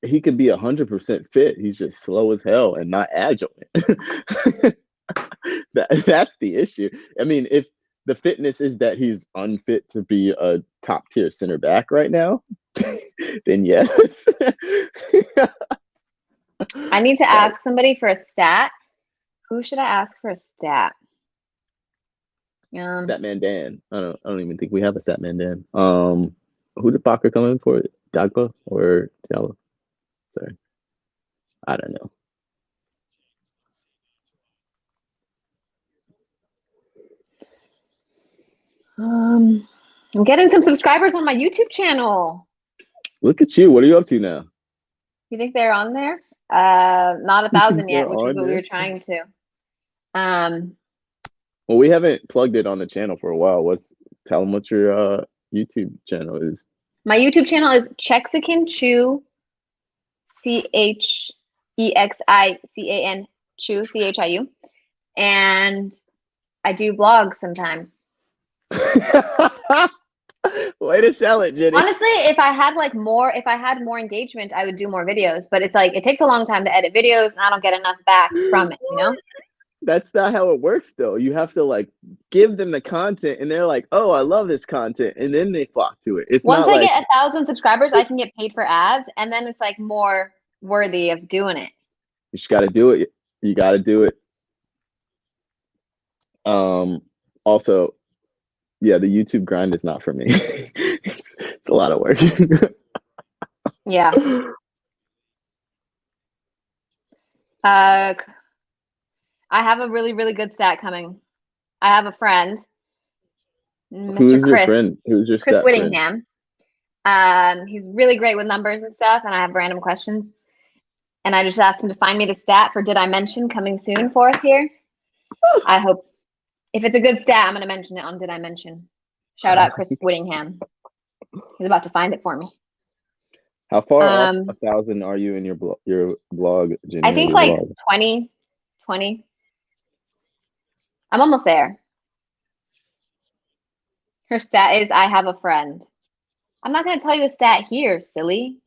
he could be 100% fit. He's just slow as hell and not agile. That's the issue. I mean, if the fitness is that he's unfit to be a top tier center back right now, then yes. I need to ask somebody for a stat. Who should I ask for a stat? Statman Dan. I don't even think we have a Statman Dan. Who did Bakker come in for? Dagba or Diallo? Sorry, I don't know. I'm getting some subscribers on my YouTube channel. Look at you. What are you up to now? You think they're on there? Not 1,000 yet, which is what we were trying to. Well, we haven't plugged it on the channel for a while. Tell them what your YouTube channel is. My YouTube channel is Chexican Chew, CHEXICAN Chew, CHIU, and I do vlogs sometimes. Way to sell it, Jenny. Honestly, if I had more engagement, I would do more videos. But it's like it takes a long time to edit videos, and I don't get enough back from it. You know. That's not how it works, though. You have to like give them the content, and they're like, "Oh, I love this content," and then they flock to it. It's once I get 1,000 subscribers, I can get paid for ads, and then it's like more worthy of doing it. You just got to do it. You got to do it. Also, yeah, the YouTube grind is not for me. it's a lot of work. Yeah. I have a really, really good stat coming. I have a friend, Mr. Who's your friend? Who's your Chris stat Whittingham. He's really great with numbers and stuff, and I have random questions. And I just asked him to find me the stat for Did I Mention coming soon for us here. I hope if it's a good stat, I'm going to mention it on Did I Mention. Shout out Chris Whittingham. He's about to find it for me. How far off 1,000 are you in your blog, Jenny? I think like 20. I'm almost there. Her stat is I have a friend. I'm not going to tell you the stat here, silly.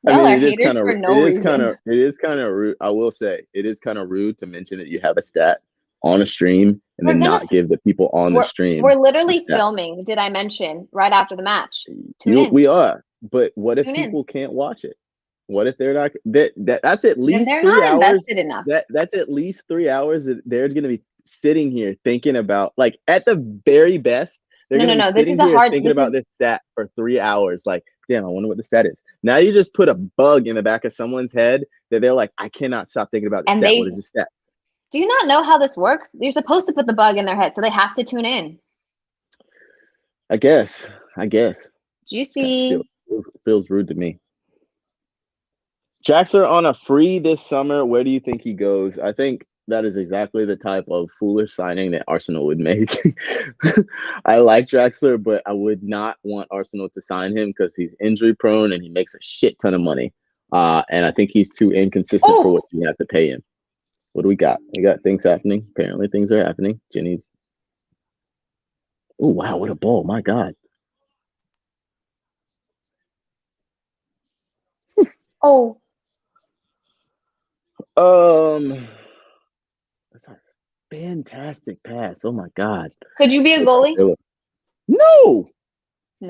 Y'all are haters for no reason. It is kind of rude. I will say it is kind of rude to mention that you have a stat on a stream and then not give the people on the stream. We're literally filming. Did I mention right after the match? We are. But what if people can't watch it? What if they're not? That's at least they're 3 not hours. Invested enough. That's at least 3 hours that they're going to be sitting here thinking about. Like at the very best, they're going to be sitting here thinking about this stat for 3 hours. Like, damn, I wonder what the stat is. Now you just put a bug in the back of someone's head that they're like, I cannot stop thinking about the stat. What is the stat? Do you not know how this works? You're supposed to put the bug in their head, so they have to tune in. I guess. Do you see? Feels rude to me. Draxler on a free this summer. Where do you think he goes? I think that is exactly the type of foolish signing that Arsenal would make. I like Draxler, but I would not want Arsenal to sign him because he's injury prone and he makes a shit ton of money. And I think he's too inconsistent for what you have to pay him. What do we got? We got things happening. Apparently things are happening. Jenny's. Oh, wow. What a ball. My God. That's a fantastic pass. Oh my God. Could you be a goalie? No.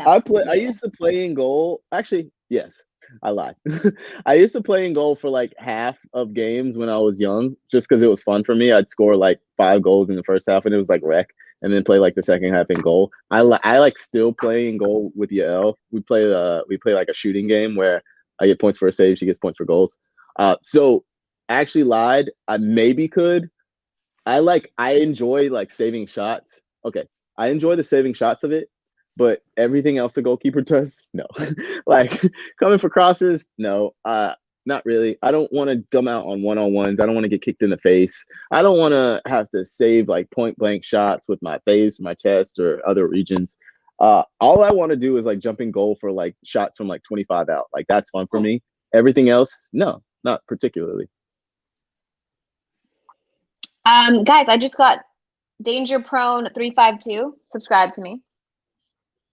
I used to play in goal. Actually, yes. I lied. I used to play in goal for like half of games when I was young, just because it was fun for me. I'd score like 5 goals in the first half, and it was like rec, and then play like the second half in goal. I like still play in goal with Yael. We play like a shooting game where I get points for a save, she gets points for goals. So I actually lied. I maybe could. I enjoy like saving shots. Okay, I enjoy the saving shots of it. But everything else the goalkeeper does, no. Like coming for crosses, no. Not really. I don't want to come out on one-on-ones. I don't want to get kicked in the face. I don't want to have to save like point-blank shots with my face, my chest, or other regions. All I want to do is like jump in goal for like shots from like 25 out. Like that's fun for me. Everything else, no, not particularly. Guys, I just got Danger Prone 352. Subscribe to me.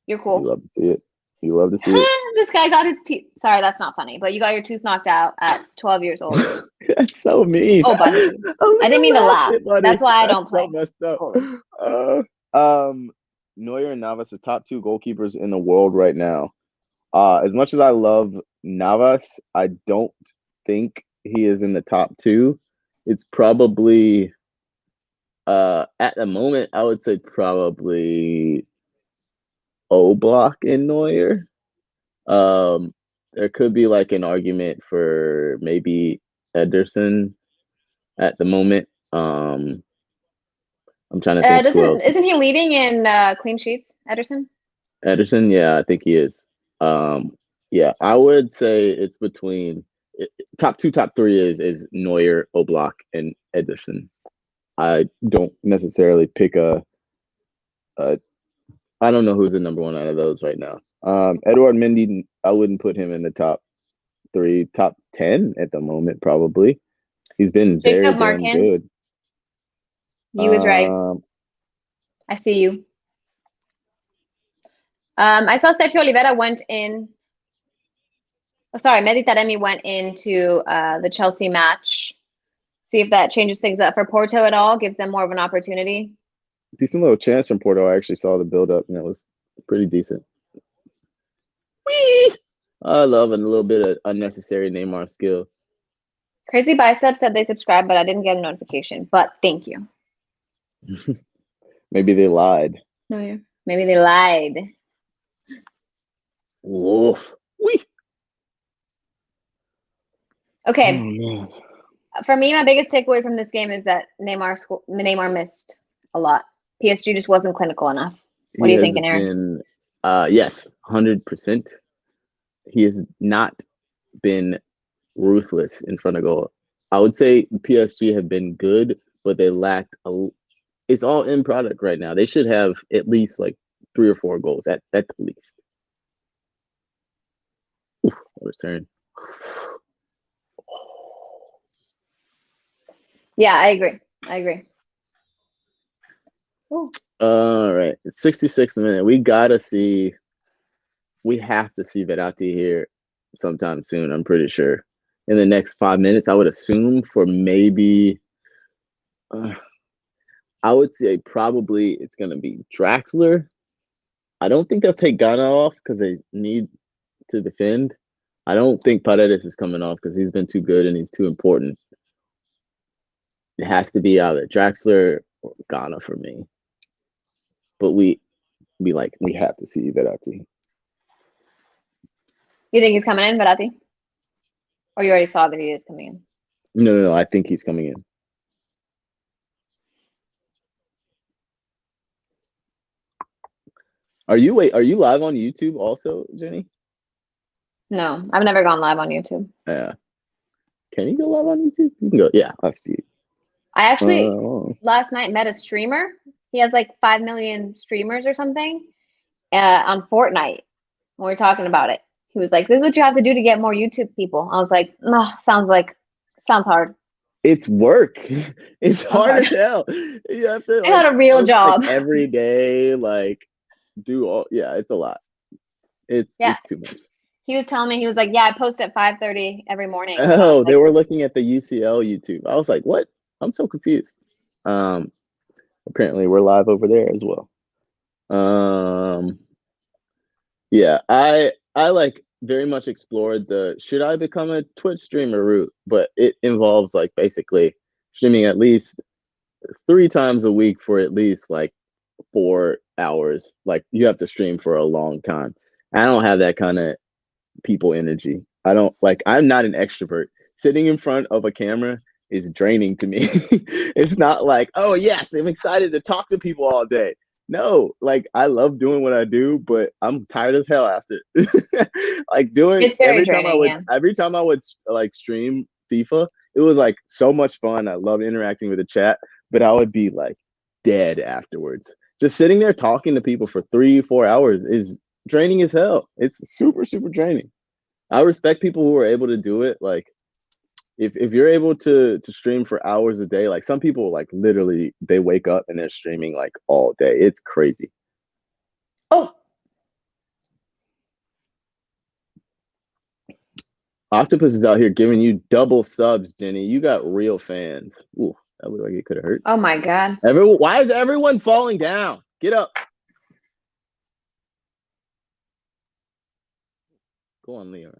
You're cool. You love to see it. You love to see it. This guy got his teeth. Sorry, that's not funny. But you got your tooth knocked out at 12 years old. That's so mean. Oh, buddy. I didn't mean to laugh. That's why I don't play. So messed up. Neuer and Navas, the top 2 goalkeepers in the world right now. As much as I love Navas, I don't think he is in the top 2. It's probably at the moment I would say probably Oblak and Neuer. There could be like an argument for maybe Ederson at the moment. I'm trying to think. Isn't he leading in clean sheets, Ederson? Ederson, yeah, I think he is. Yeah, I would say it's between top 2, top 3 is Neuer, Oblak, and Ederson. I don't necessarily pick I don't know who's the number 1 out of those right now. Edouard Mendy, I wouldn't put him in the top 3, top 10 at the moment, probably. He's been very damn good. You was right. I see you. I saw Sergio Oliveira went in. Oh, sorry, Mehdi Taremi went into the Chelsea match. See if that changes things up for Porto at all, gives them more of an opportunity. Decent little chance from Porto. I actually saw the build-up, and it was pretty decent. Whee! I love a little bit of unnecessary Neymar skill. Crazy Bicep said they subscribed, but I didn't get a notification. But thank you. Maybe they lied. No, yeah. Maybe they lied. Woof. Whee! Okay. Oh, for me, my biggest takeaway from this game is that Neymar missed a lot. PSG just wasn't clinical enough. What are you thinking, Aaron? Yes, 100%. He has not been ruthless in front of goal. I would say PSG have been good, but they lacked it's all in product right now. They should have at least like 3 or 4 goals at the least. Oof, what a turn. Yeah, I agree. Ooh. All right, it's 66th minute. We have to see Verratti here. sometime soon. I'm pretty sure in the next 5 minutes. I would assume for maybe. I would say probably it's going to be Draxler. I don't think they'll take Ghana off because they need to defend. I don't think Paredes is coming off because he's been too good and he's too important. It has to be either Draxler or Ghana for me. But we have to see Verratti. You think he's coming in, Verratti? Or you already saw that he is coming in? No. I think he's coming in. Are you live on YouTube also, Jenny? No, I've never gone live on YouTube. Yeah. Can you go live on YouTube? You can go. Yeah, I'll see. I actually last night met a streamer. He has like 5 million streamers or something on Fortnite. When we were talking about it, he was like, "This is what you have to do to get more YouTube people." I was like, sounds hard." It's work. It's hard as hell. You have to. I got a real job every day. Do all. Yeah, it's a lot. It's too much. He was telling me, he was like, "Yeah, I post at 5:30 every morning." Oh, they were looking at the UCL YouTube. I was like, "What?" I'm so confused. Apparently we're live over there as well. Yeah, I very much explored the should I become a Twitch streamer route, but it involves basically streaming at least 3 times a week for at least 4 hours. You have to stream for a long time. I don't have that kind of people energy. I'm not an extrovert. Sitting in front of a camera is draining to me. It's not oh yes, I'm excited to talk to people all day. No, I love doing what I do, but I'm tired as hell after. It's very draining, every time I would stream FIFA, it was so much fun. I love interacting with the chat, but I would be dead afterwards. Just sitting there talking to people for 3-4 hours is draining as hell. It's super, super draining. I respect people who are able to do it. If you're able to stream for hours a day, some people literally they wake up and they're streaming all day. It's crazy. Oh, Octopus is out here giving you double subs, Jenny. You got real fans. Ooh, that looked like it could have hurt. Oh my God. Why is everyone falling down? Get up. Go on, Leon.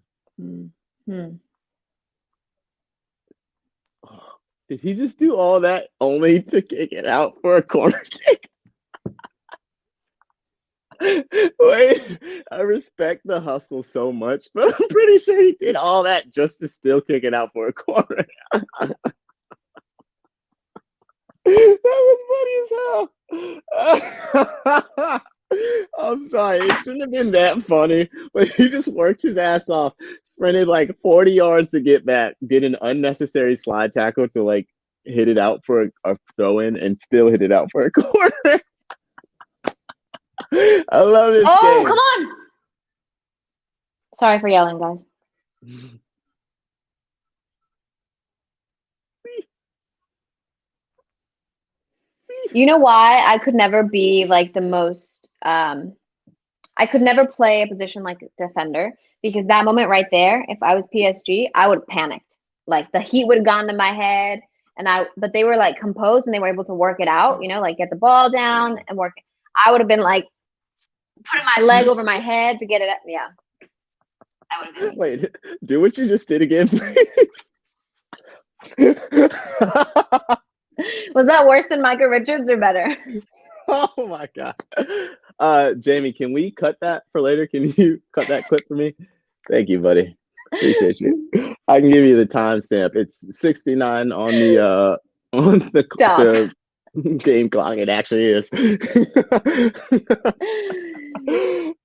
Oh, did he just do all that only to kick it out for a corner kick? Wait, I respect the hustle so much, but I'm pretty sure he did all that just to still kick it out for a corner. That was funny as hell. I'm sorry, it shouldn't have been that funny, but he just worked his ass off, sprinted 40 yards to get back, did an unnecessary slide tackle to hit it out for a throw in, and still hit it out for a corner. I love this game. Oh, come on! Sorry for yelling, guys. You know why I could never be the most I could never play a position like defender, because that moment right there, if I was PSG, I would have panicked. The heat would have gone to my head, but they were composed and they were able to work it out, get the ball down and work it. I would have been putting my leg over my head to get it up. Yeah. That would have been Wait, do what you just did again, please. Was that worse than Micah Richards or better? Oh my God. Jamie, can we cut that for later? Can you cut that clip for me? Thank you, buddy. Appreciate you. I can give you the timestamp. It's 69 on the game clock. It actually is.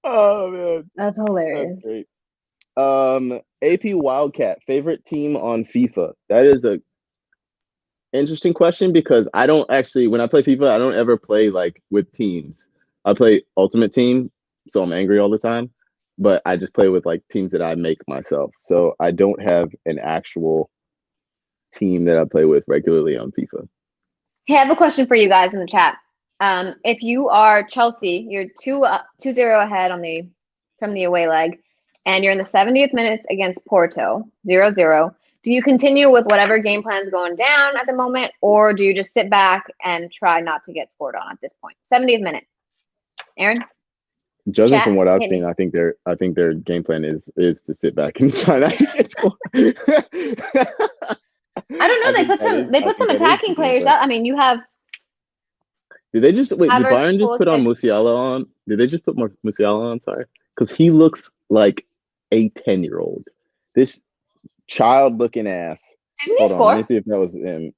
Oh man. That's hilarious. That's great. AP Wildcat, favorite team on FIFA. That is a interesting question, because I don't actually, when I play FIFA, I don't ever play with teams. I play Ultimate Team, so I'm angry all the time, but I just play with teams that I make myself. So I don't have an actual team that I play with regularly on FIFA. Hey, I have a question for you guys in the chat. If you are Chelsea, you're 2-0 ahead from the away leg, and you're in the 70th minutes against Porto, 0-0. Do you continue with whatever game plan is going down at the moment, or do you just sit back and try not to get scored on at this point? 70th minute. Aaron? Judging from what I've seen, I think their game plan is to sit back and try not to get scored. I don't know. They put some attacking players out. I mean, you have. Did they just wait? Did Bayern just put on Musiala on? Did they just put more Musiala on? Sorry, because he looks like a 10-year-old. This child-looking ass. Hold on, let me see if that was him.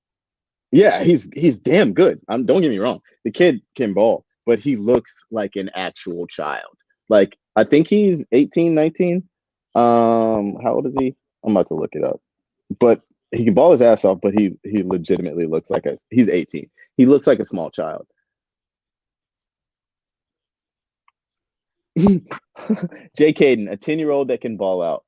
Yeah, he's damn good. Don't get me wrong. The kid can ball, but he looks like an actual child. Like, I think he's 18, 19. How old is he? I'm about to look it up. But he can ball his ass off, but he legitimately looks like he's 18. He looks like a small child. Jay Caden, a 10-year-old that can ball out.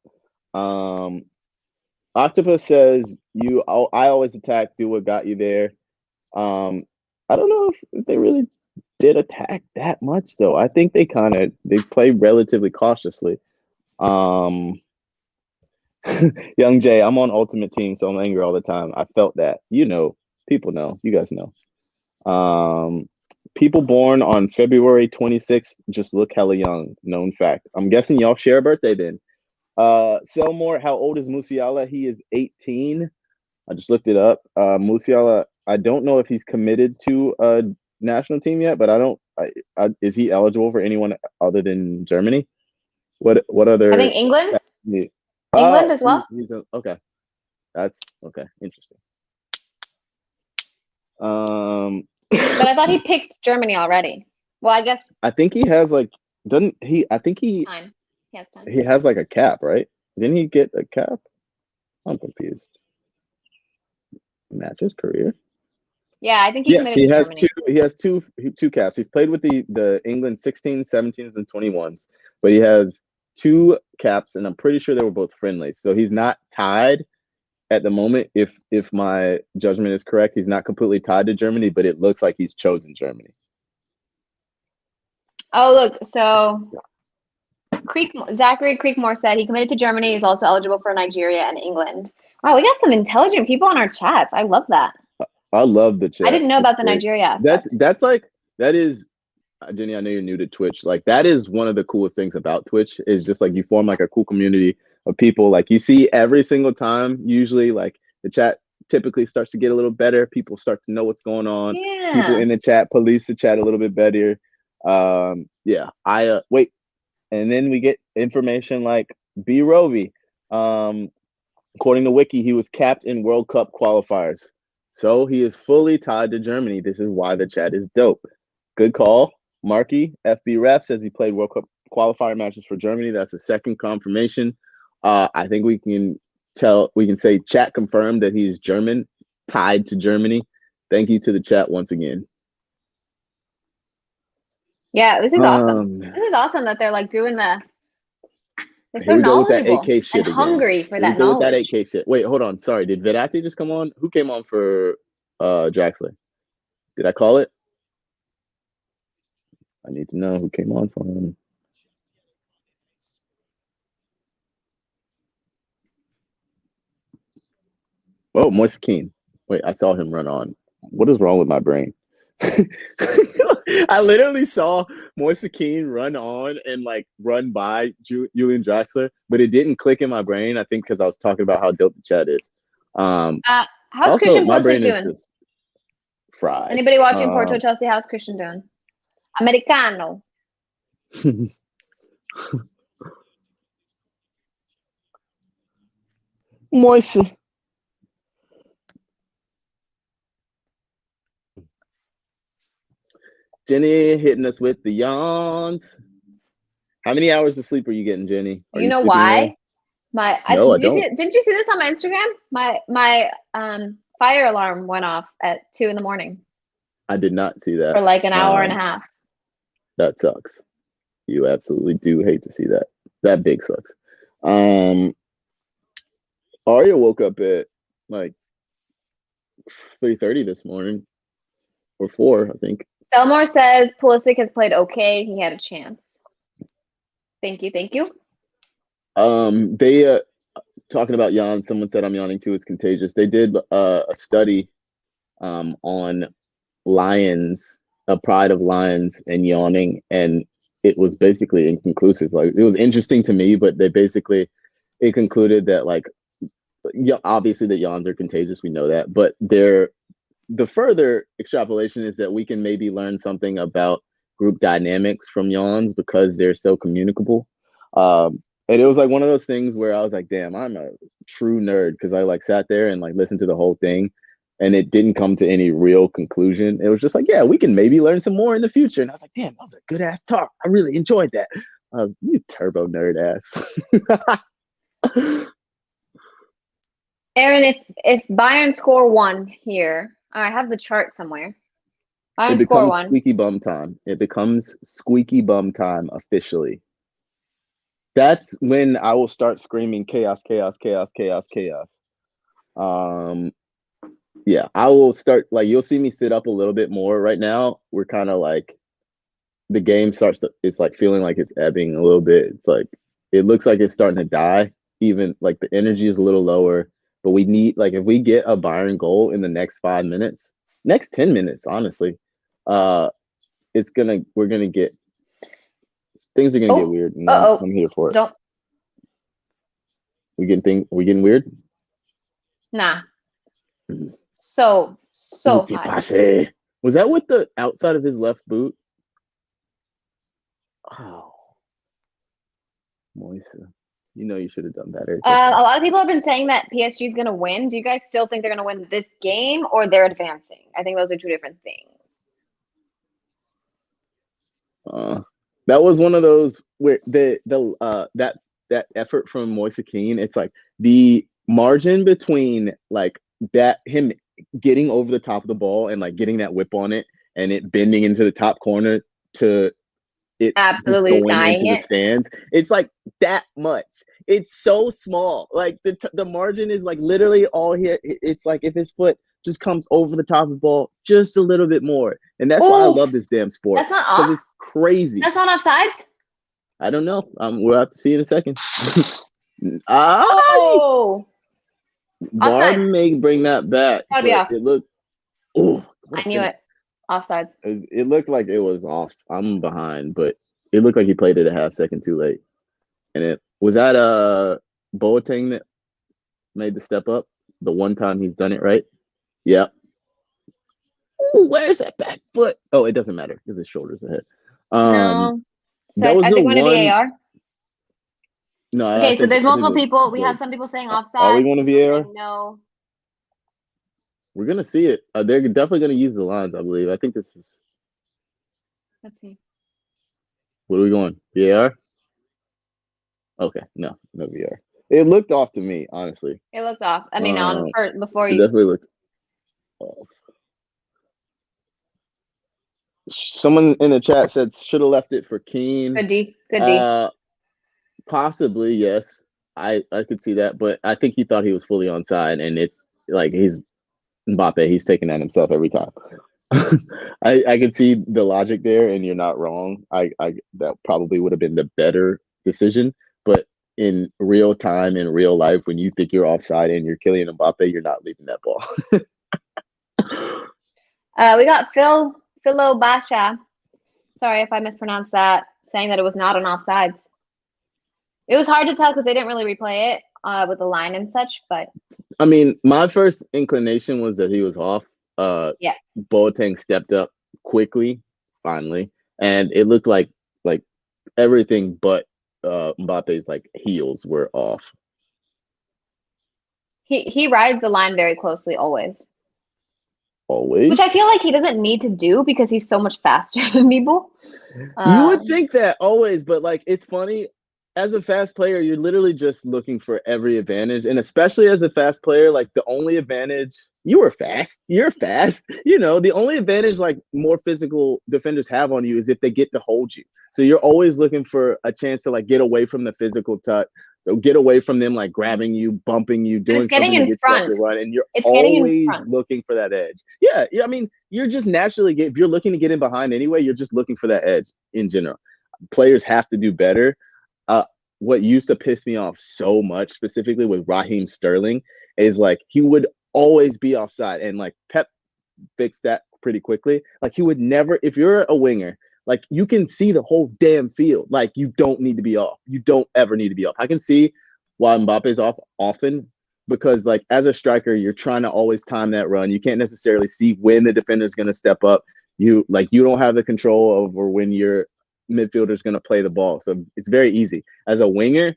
Octopus says I always attack, do what got you there. I don't know if they really did attack that much though. I think they play relatively cautiously. Young Jay, I'm on Ultimate Team, so I'm angry all the time. I felt that. People know. You guys know. People born on February 26th just look hella young. Known fact. I'm guessing y'all share a birthday then. Selmore, how old is Musiala? He is 18. I just looked it up. Musiala, I don't know if he's committed to a national team yet, but is he eligible for anyone other than Germany? What other? I think England. England as well. Okay. That's okay. Interesting. But I thought he picked Germany already. Well, I guess. I think he has doesn't he? I think he. Time. He has time. He has a cap, right? Didn't he get a cap? I'm confused. Match his career. Yeah, I think he has Germany. He has two caps. He's played with the England 16s, 17s, and 21s, but he has 2 caps, and I'm pretty sure they were both friendlies. So he's not tied at the moment. If my judgment is correct, he's not completely tied to Germany, but it looks like he's chosen Germany. Oh, look. So Zachary Creekmore said he committed to Germany. He's also eligible for Nigeria and England. Wow, we got some intelligent people on our chats. I love that. I love the chat. I didn't know about the Nigeria aspect. That is, Jenny, I know you're new to Twitch. That is one of the coolest things about Twitch is just you form a cool community of people. You see every single time, usually the chat typically starts to get a little better. People start to know what's going on. Yeah. People in the chat police the chat a little bit better. Wait. And then we get information like B. Rovi. According to Wiki, he was capped in World Cup qualifiers. So he is fully tied to Germany. This is why the chat is dope. Good call. Marky, FB Ref says he played World Cup qualifier matches for Germany. That's the second confirmation. I think we can say chat confirmed that he's German, tied to Germany. Thank you to the chat once again. Yeah, this is awesome. This is awesome that they're doing they're so knowledgeable and hungry for that knowledge. With that 8K shit. Wait, hold on. Sorry, did Verratti just come on? Who came on for Draxler? Did I call it? I need to know who came on for him. Oh, Moise Kean. Wait, I saw him run on. What is wrong with my brain? I literally saw Moise Kean run on and run by Julian Draxler, but it didn't click in my brain. I think because I was talking about how dope the chat is. How's Christian Pulisic doing? Fried. Anybody watching Porto Chelsea? How's Christian doing? Americano. Moise. Jenny hitting us with the yawns. How many hours of sleep are you getting, Jenny? You know why? I don't. Didn't you see this on my Instagram? My fire alarm went off at 2 a.m. I did not see that. For an hour and a half. That sucks. You absolutely do hate to see that. That big sucks. Arya woke up at 3:30 this morning. Or 4, I think. Selmore says Pulisic has played okay. He had a chance. Thank you. They talking about yawn. Someone said I'm yawning too. It's contagious. They did a study on lions, a pride of lions and yawning, and it was basically inconclusive. Like, it was interesting to me, but it concluded that, like, obviously that yawns are contagious. We know that, but the further extrapolation is that we can maybe learn something about group dynamics from yawns because they're so communicable. And it was like one of those things where I was like, damn, I'm a true nerd, because I like sat there and like listened to the whole thing, and it didn't come to any real conclusion. It was just like, yeah, we can maybe learn some more in the future. And I was like, damn, that was a good ass talk. I really enjoyed that. You turbo nerd ass. Aaron, if Bayern score 1 here, I have the chart somewhere. It becomes squeaky bum time. It becomes squeaky bum time officially. That's when I will start screaming chaos, chaos, chaos, chaos, chaos. Yeah, I will start, like, you'll see me sit up a little bit more. Right now, we're kind of like, the game it's like feeling like it's ebbing a little bit. It's like, it looks like it's starting to die. Even like the energy is a little lower, but we need, like, if we get a Bayern goal in the next 5 minutes, next 10 minutes, honestly, we're gonna get, things are gonna get weird. And I'm here for it. We getting weird? Nah. So high. Was that with the outside of his left boot? Oh, Moisa, you should have done better. A lot of people have been saying that PSG is going to win. Do you guys still think they're going to win this game, or they're advancing? I think those are two different things. That was one of those where that effort from Moise Kean, it's like the margin between like that, him getting over the top of the ball and like getting that whip on it and it bending into the top corner to it absolutely going into the stands. It's like that much. It's so small. Like the margin is like literally all here. It's like if his foot just comes over the top of the ball just a little bit more. And that's why I love this damn sport. That's not off. It's crazy. That's not offsides? I don't know. We'll have to see in a second. VAR may bring that back. Gotta be off. It looked. Oh, I knew it. Offsides. It looked like it was off. I'm behind, but it looked like he played it a half second too late. And it was that Boateng that made the step up. The one time he's done it right. Yep. Ooh, where's that back foot? Oh, it doesn't matter because his shoulder's ahead. No. So I think we're going to VAR. No. Okay, so there's multiple people. We have some people saying offside. Are we going to VAR? No. We're going to see it. They're definitely going to use the lines, I believe. I think this is. Let's see. What are we going? VAR? Okay, no VAR. It looked off to me, honestly. It looked off. I mean, before you. It definitely looked off. Someone in the chat said should have left it for Keane. Could D. Possibly, yes. I could see that, but I think he thought he was fully onside, and it's like he's Mbappe. He's taking that himself every time. I could see the logic there, and you're not wrong. That probably would have been the better decision, but in real time, in real life, when you think you're offside and you're Kylian Mbappe, you're not leaving that ball. We got Philo Basha. Sorry if I mispronounced that, saying that it was not on offsides. It was hard to tell because they didn't really replay it with the line and such, but I mean, my first inclination was that he was off. Yeah. Boateng stepped up quickly, finally, and it looked like everything but Mbappe's like heels were off. He rides the line very closely always. Always? Which I feel like he doesn't need to do because he's so much faster than people. You would think that always, but like it's funny. As a fast player, you're literally just looking for every advantage. And especially as a fast player, like the only advantage, you're fast. The only advantage like more physical defenders have on you is if they get to hold you. So you're always looking for a chance to like get away from the physical touch, get away from them like grabbing you, bumping you, doing something to get you to run. And you're always looking for that edge. Yeah. I mean, you're just naturally, if you're looking to get in behind anyway, you're just looking for that edge in general. Players have to do better. what used to piss me off so much, specifically with Raheem Sterling, is like he would always be offside, and like Pep fixed that pretty quickly. Like he would never, if you're a winger, like you can see the whole damn field. Like you don't need to be off. You don't ever need to be off. I can see why Mbappe is off often, because like as a striker, you're trying to always time that run. You can't necessarily see when the defender is going to step up. You don't have the control over when your midfielder is going to play the ball. So it's very easy. As a winger,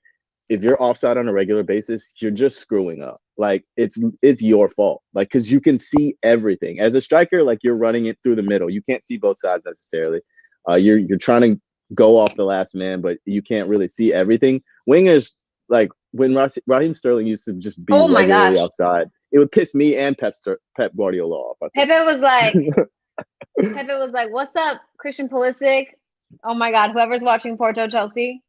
if you're offside on a regular basis, you're just screwing up. Like it's your fault. Like, cause you can see everything. As a striker, like you're running it through the middle. You can't see both sides necessarily. You're trying to go off the last man, but you can't really see everything. Wingers, like when Raheem Sterling used to just be regularly outside, it would piss me and Pep Guardiola off. Pepe was like, "What's up, Christian Pulisic?" Oh my God, whoever's watching Porto Chelsea,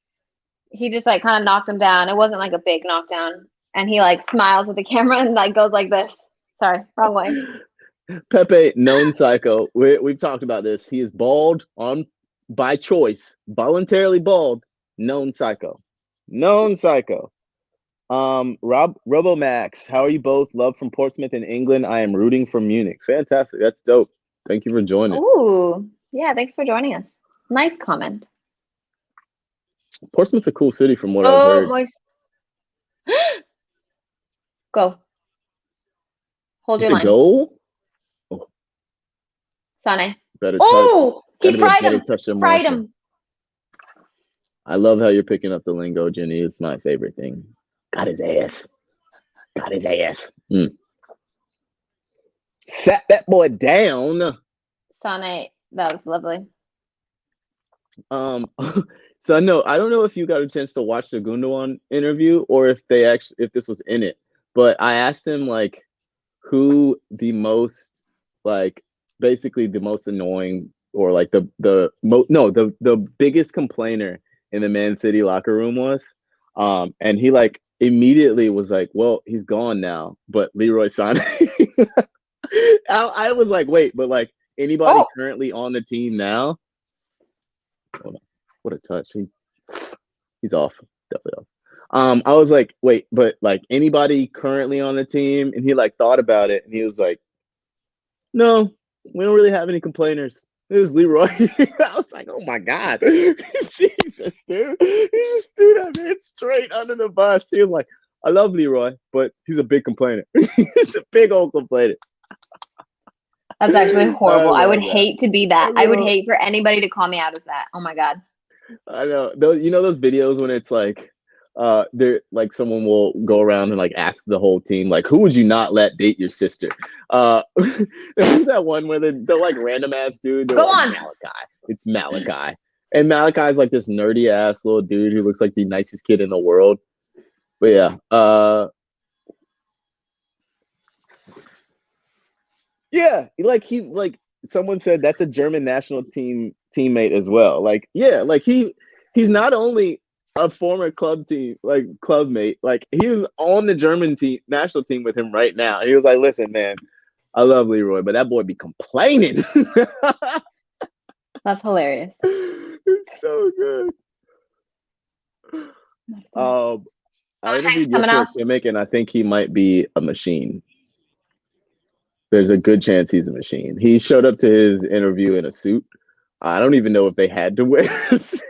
he just like kind of knocked him down. It wasn't like a big knockdown, and he like smiles at the camera and like goes like this. Sorry, wrong way. Pepe, known psycho. We've talked about this. He is bald by choice, voluntarily bald. Known psycho. Known psycho. Robomax, how are you both? Love from Portsmouth in England. I am rooting for Munich. Fantastic. That's dope. Thank you for joining. Ooh, yeah, thanks for joining us. Nice comment. Portsmouth's a cool city from what I've heard. Go. Hold your line. Goal? Sane. He pried him. Pried him. I love how you're picking up the lingo, Jenny. It's my favorite thing. Got his ass. Sat that boy down. Sane, that was lovely. So I don't know if you got a chance to watch the Gundogan interview or if this was in it, but I asked him like who the most basically the most annoying or like the biggest complainer in the Man City locker room was. And he like immediately was like, well, he's gone now, but Leroy Sané. I was like, wait, but like anybody currently on the team now? Hold on. What a touch. He's off. Definitely off. I was like, wait, but like anybody currently on the team? And he like thought about it and he was like, no, we don't really have any complainers. It was Leroy. I was like, oh my God. Jesus, dude. He just threw that man straight under the bus. He was like, I love Leroy, but he's a big complainer. He's a big old complainer. That's actually horrible. I would hate to be that. I would hate for anybody to call me out as that. Oh my God. I know. You know those videos when it's like they're like someone will go around and like ask the whole team like, who would you not let date your sister? There's that one where they're like random ass dude. Go like, on. Malachi. It's Malachi. And Malachi's like this nerdy ass little dude who looks like the nicest kid in the world. But yeah. Yeah, like someone said that's a German national teammate as well. Like, yeah, like he's not only a former clubmate, like he was on the German national team with him right now. He was like, listen, man, I love Leroy, but that boy be complaining. That's hilarious. It's so good. I interviewed Kimpembe, and I think he might be a machine. There's a good chance he's a machine. He showed up to his interview in a suit. I don't even know if they had to wear a suit.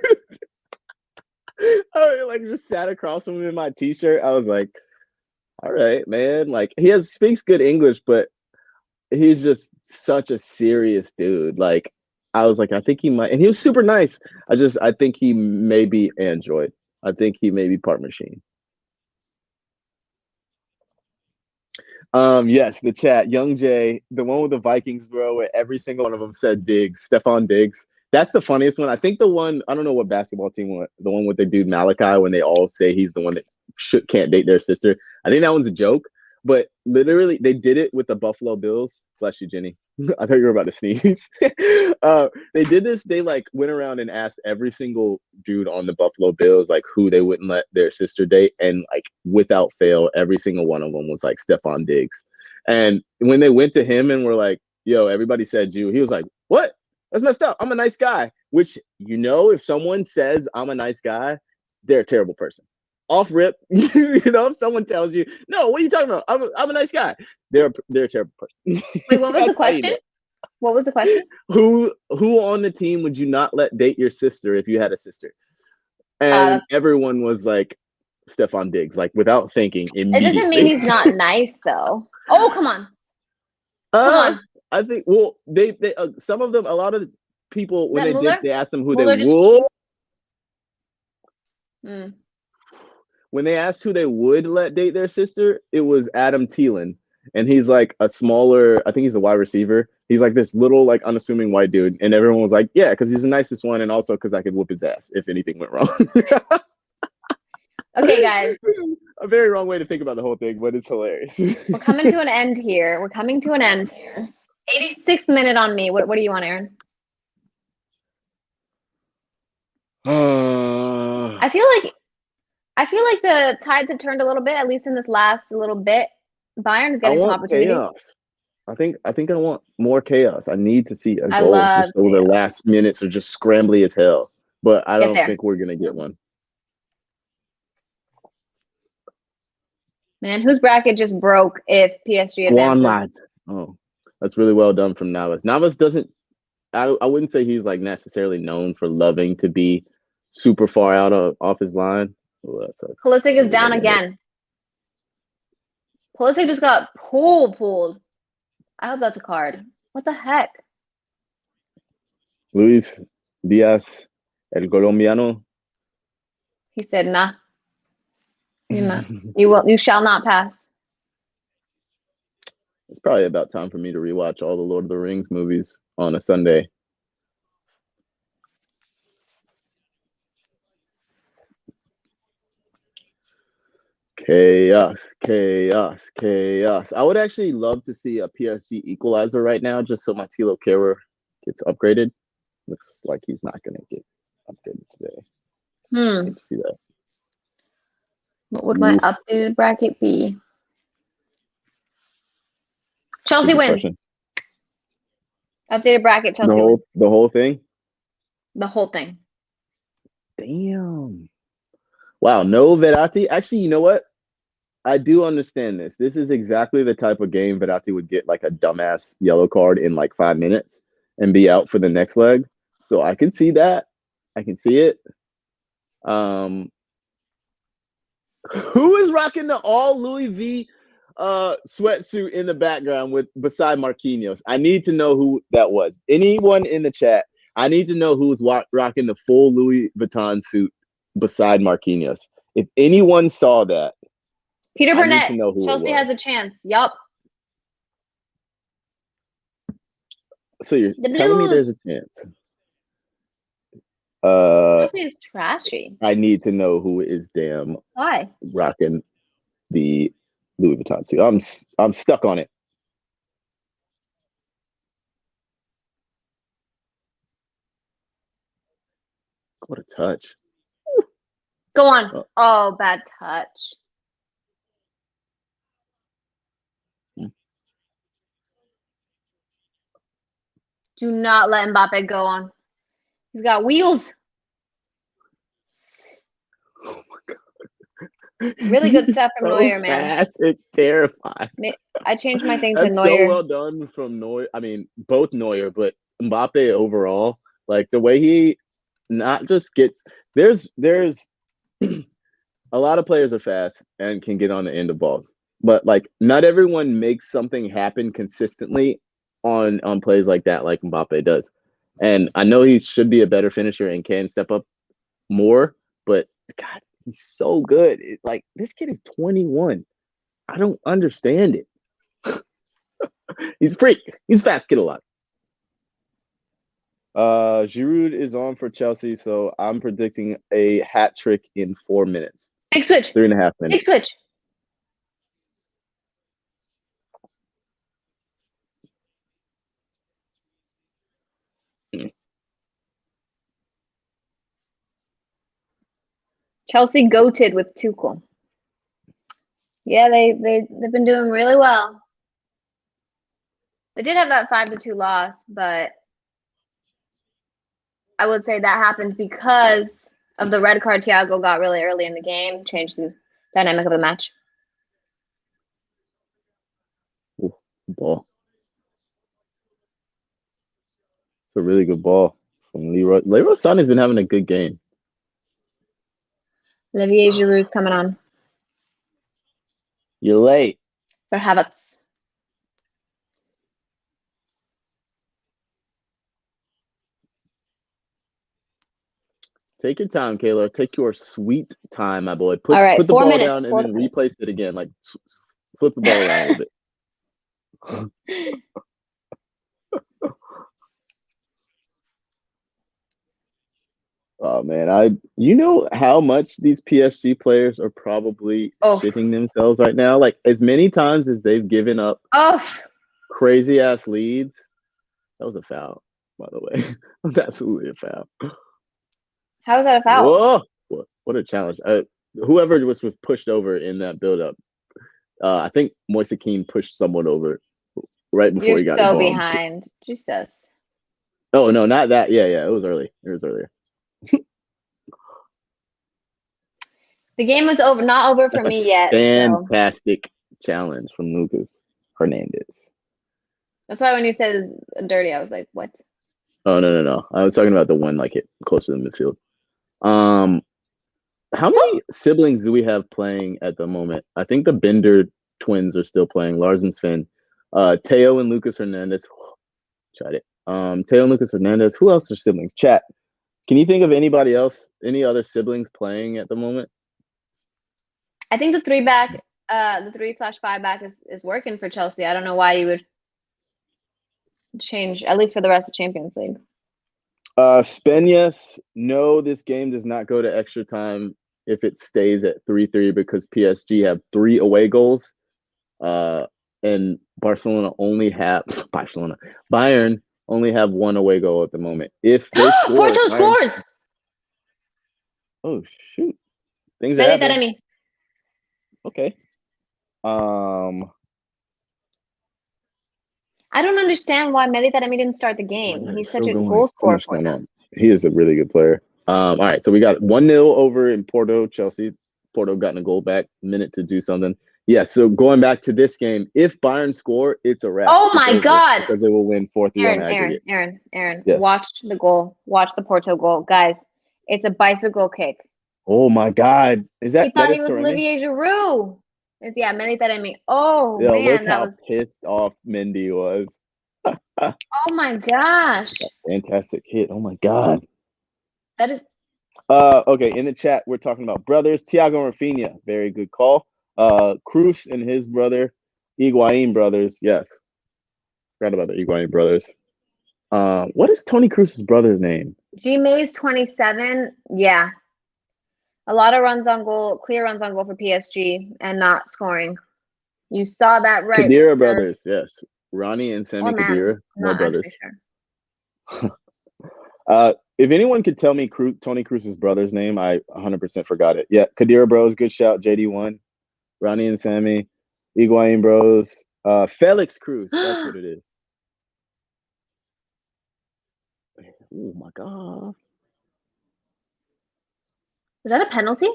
I like just sat across from him in my t-shirt. I was like, all right, man. Like speaks good English, but he's just such a serious dude. Like I was like, I think he might, and he was super nice. I think he may be android. I think he may be part machine. Yes, the chat. Young Jay, the one with the Vikings, bro, where every single one of them said Diggs, Stefan Diggs. That's the funniest one. I think the one, I don't know what basketball team, the one with the dude Malachi, when they all say he's the one that can't date their sister. I think that one's a joke, but literally they did it with the Buffalo Bills. Bless you, Jenny. I thought you were about to sneeze. They did this. They like went around and asked every single dude on the Buffalo Bills like who they wouldn't let their sister date, and like without fail, every single one of them was like Stefan Diggs. And when they went to him and were like, "Yo, everybody said you," he was like, "What? That's messed up. I'm a nice guy." Which, you know, if someone says I'm a nice guy, they're a terrible person. Off rip, you know, if someone tells you, no, what are you talking about? I'm a nice guy. They're a terrible person. Wait, what was the question? What was the question? Who on the team would you not let date your sister if you had a sister? And everyone was like, Stefan Diggs, like without thinking immediately. It doesn't mean he's not nice though. Oh, come on. Come on. I think, well, they some of them, a lot of people, when they asked them who Muller they would. When they asked who they would let date their sister, it was Adam Thielen. And he's like a smaller, I think he's a wide receiver. He's like this little, like unassuming white dude. And everyone was like, yeah, because he's the nicest one. And also because I could whoop his ass if anything went wrong. Okay, guys. A very wrong way to think about the whole thing, but it's hilarious. We're coming to an end here. 86th minute on me. What do you want, Aaron? I feel like the tides have turned a little bit, at least in this last little bit. Bayern's getting some opportunities. Chaos. I think I want more chaos. I need to see a goal just so the last minutes are just scrambly as hell. But I don't think we're gonna get one. Man, whose bracket just broke if PSG advances? Lads. Oh, that's really well done from Navas. Navas doesn't. I wouldn't say he's like necessarily known for loving to be super far out off his line. Pulisic is down again. Pulisic just got pulled. I hope that's a card. What the heck? Luis Diaz, el colombiano. He said, nah. You shall not pass. It's probably about time for me to rewatch all the Lord of the Rings movies on a Sunday. Chaos. I would actually love to see a PSG equalizer right now, just so my Tilo Kehrer gets upgraded. Looks like he's not going to get upgraded today. Let's see that. What would my updated bracket be? Chelsea wins. Updated bracket, Chelsea wins. The whole thing? The whole thing. Damn. Wow, no Verratti. Actually, you know what? I do understand this. This is exactly the type of game Verratti would get like a dumbass yellow card in like 5 minutes and be out for the next leg. So I can see that. I can see it. Who is rocking the all Louis V sweatsuit in the background beside Marquinhos? I need to know who that was. Anyone in the chat, I need to know who's rocking the full Louis Vuitton suit beside Marquinhos. If anyone saw that, Peter Burnett, Chelsea has a chance. Yup. So you're telling me there's a chance? Chelsea is trashy. I need to know who is rocking the Louis Vuitton suit. I'm stuck on it. What a touch. Go on. Oh, bad touch. Do not let Mbappe go on. He's got wheels. Oh my God. Really good stuff from Neuer, man. It's terrifying. I changed my thing That's to Neuer. So well done from Neuer. I mean, both Neuer, but Mbappe overall. Like the way he not just gets there's a lot of players are fast and can get on the end of balls. But like not everyone makes something happen consistently on plays like that, like Mbappe does. And I know he should be a better finisher and can step up more, but God, he's so good. Like this kid is 21. I don't understand it. He's a freak. He's a fast kid a lot. Giroud is on for Chelsea, so I'm predicting a hat trick in 4 minutes. Big switch. 3.5 minutes. Big switch. Chelsea goated with Tuchel. Yeah, they've been doing really well. They did have that 5-2 loss, but I would say that happened because of the red card Thiago got really early in the game, changed the dynamic of the match. Ooh, ball. It's a really good ball from Leroy. Leroy Sané's been having a good game. Olivier Giroud's coming on. You're late. For Havertz. Take your time, Keylor. Take your sweet time, my boy. Put the 4 ball minutes, down and then replace it again. Like flip the ball around a little bit. Oh man, you know how much these PSG players are probably shitting themselves right now? Like as many times as they've given up crazy ass leads. That was a foul, by the way. That was absolutely a foul. How is that a foul? Whoa! What a challenge. Whoever was pushed over in that build-up, I think Moise Kean pushed someone over right before he got the ball. You're so behind. Jesus. Oh, no, not that. Yeah, it was early. It was earlier. The game was over, not over for me yet. Fantastic challenge from Lucas Hernandez. That's why when you said it's dirty, I was like, what? Oh, no. I was talking about the one like hit closer to the midfield. How many siblings do we have playing at the moment? I think the Bender twins are still playing. Lars and Sven. Teo and Lucas Hernandez. Tried it. Teo and Lucas Hernandez. Who else are siblings? Chat. Can you think of anybody else, any other siblings playing at the moment? I think the 3-back, the 3/5 back is working for Chelsea. I don't know why you would change, at least for the rest of Champions League. Spenyas, no, this game does not go to extra time if it stays at 3-3 because PSG have 3 away goals. And Bayern only have 1 away goal at the moment. If they score, Porto scores. Oh shoot! Things are happening. Okay. I don't understand why Meli Taremi didn't start the game. He's such a goal scorer for them. He is a really good player. All right, so we got 1-0 over in Porto, Chelsea. Porto gotten a goal back, minute to do something. Yeah, so going back to this game, if Bayern score, it's a wrap. Oh my God! Because they will win 4-3 on aggregate. Aaron, yes. Watch the goal. Watch the Porto goal. Guys, it's a bicycle kick. Oh my God. Is that? He thought he was Olivier Giroud. It's Meli Taremi. Oh man, look how pissed off Mendy was. Oh my gosh. Fantastic hit. Oh my God. That is okay, in the chat, we're talking about brothers. Thiago and Rafinha, very good call. Cruz and his brother, Higuain brothers. Yes. Forgot about the Higuain brothers. What is Toni Kroos's brother's name? G-May's 27. Yeah. A lot of runs on goal, clear runs on goal for PSG and not scoring. You saw that right. Khedira brothers, yes. Ronnie and Sami Khedira, no brothers. Sure. If anyone could tell me Toni Kroos's brother's name, I 100% forgot it. Yeah, Khedira bros, good shout. JD1, Ronnie and Sammy, Higuain bros, Felix Cruz. That's what it is. Oh my God. Is that a penalty?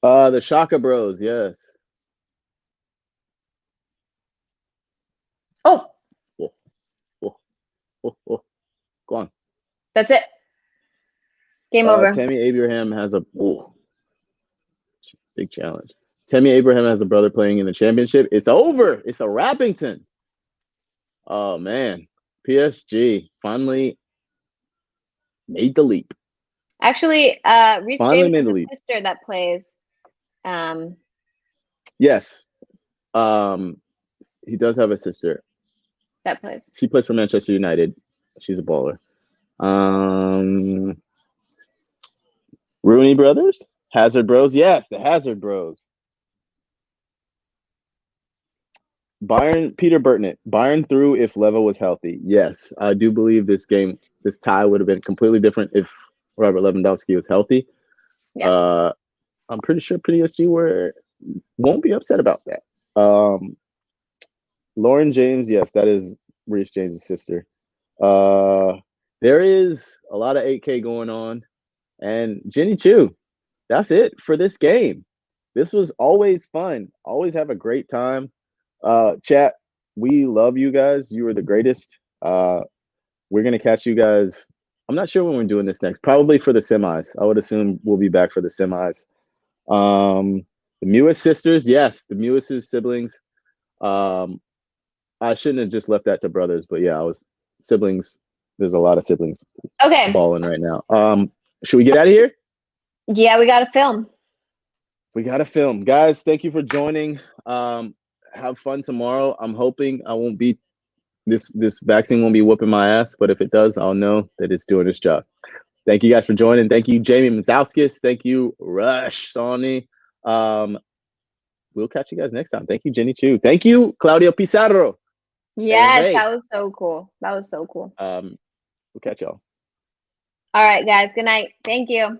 The Shaka bros, yes. Oh. Go on. That's it. Game over. Tammy Abraham has a big challenge. Tammy Abraham has a brother playing in the championship. It's over. It's a Rappington. Oh man, PSG finally made the leap. Actually, Reece James has a sister that plays. Yes, he does have a sister that plays. She plays for Manchester United. She's a baller. Rooney brothers, Hazard bros. Yes, the Hazard bros. Bayern, Peter Burtnett. Bayern through if Leva was healthy. Yes, I do believe this tie would have been completely different if Robert Lewandowski was healthy. Yeah. I'm pretty sure PSG won't be upset about that. Lauren James, yes, that is Reece James' sister. There is a lot of 8K going on, And Jenny Chu, that's it for this game. This was always fun. Always have a great time. Chat, we love you guys. You are the greatest. We're going to catch you guys. I'm not sure when we're doing this next. Probably for the semis. I would assume we'll be back for the semis. The Mewis sisters, yes, the Mewis siblings. I shouldn't have just left that to brothers, but yeah, I was siblings. There's a lot of siblings balling right now. Should we get out of here? Yeah, we got to film. We got to film. Guys, thank you for joining. Have fun tomorrow. I'm hoping I won't be this vaccine won't be whooping my ass, but if it does, I'll know that it's doing its job. Thank you guys for joining. Thank you, Jamie Mazowskis. Thank you, Rush Sony. We'll catch you guys next time. Thank you, Jenny Chu. Thank you, Claudio Pizarro. Yes, that was so cool. That was so cool. We'll catch y'all. All right, guys. Good night. Thank you.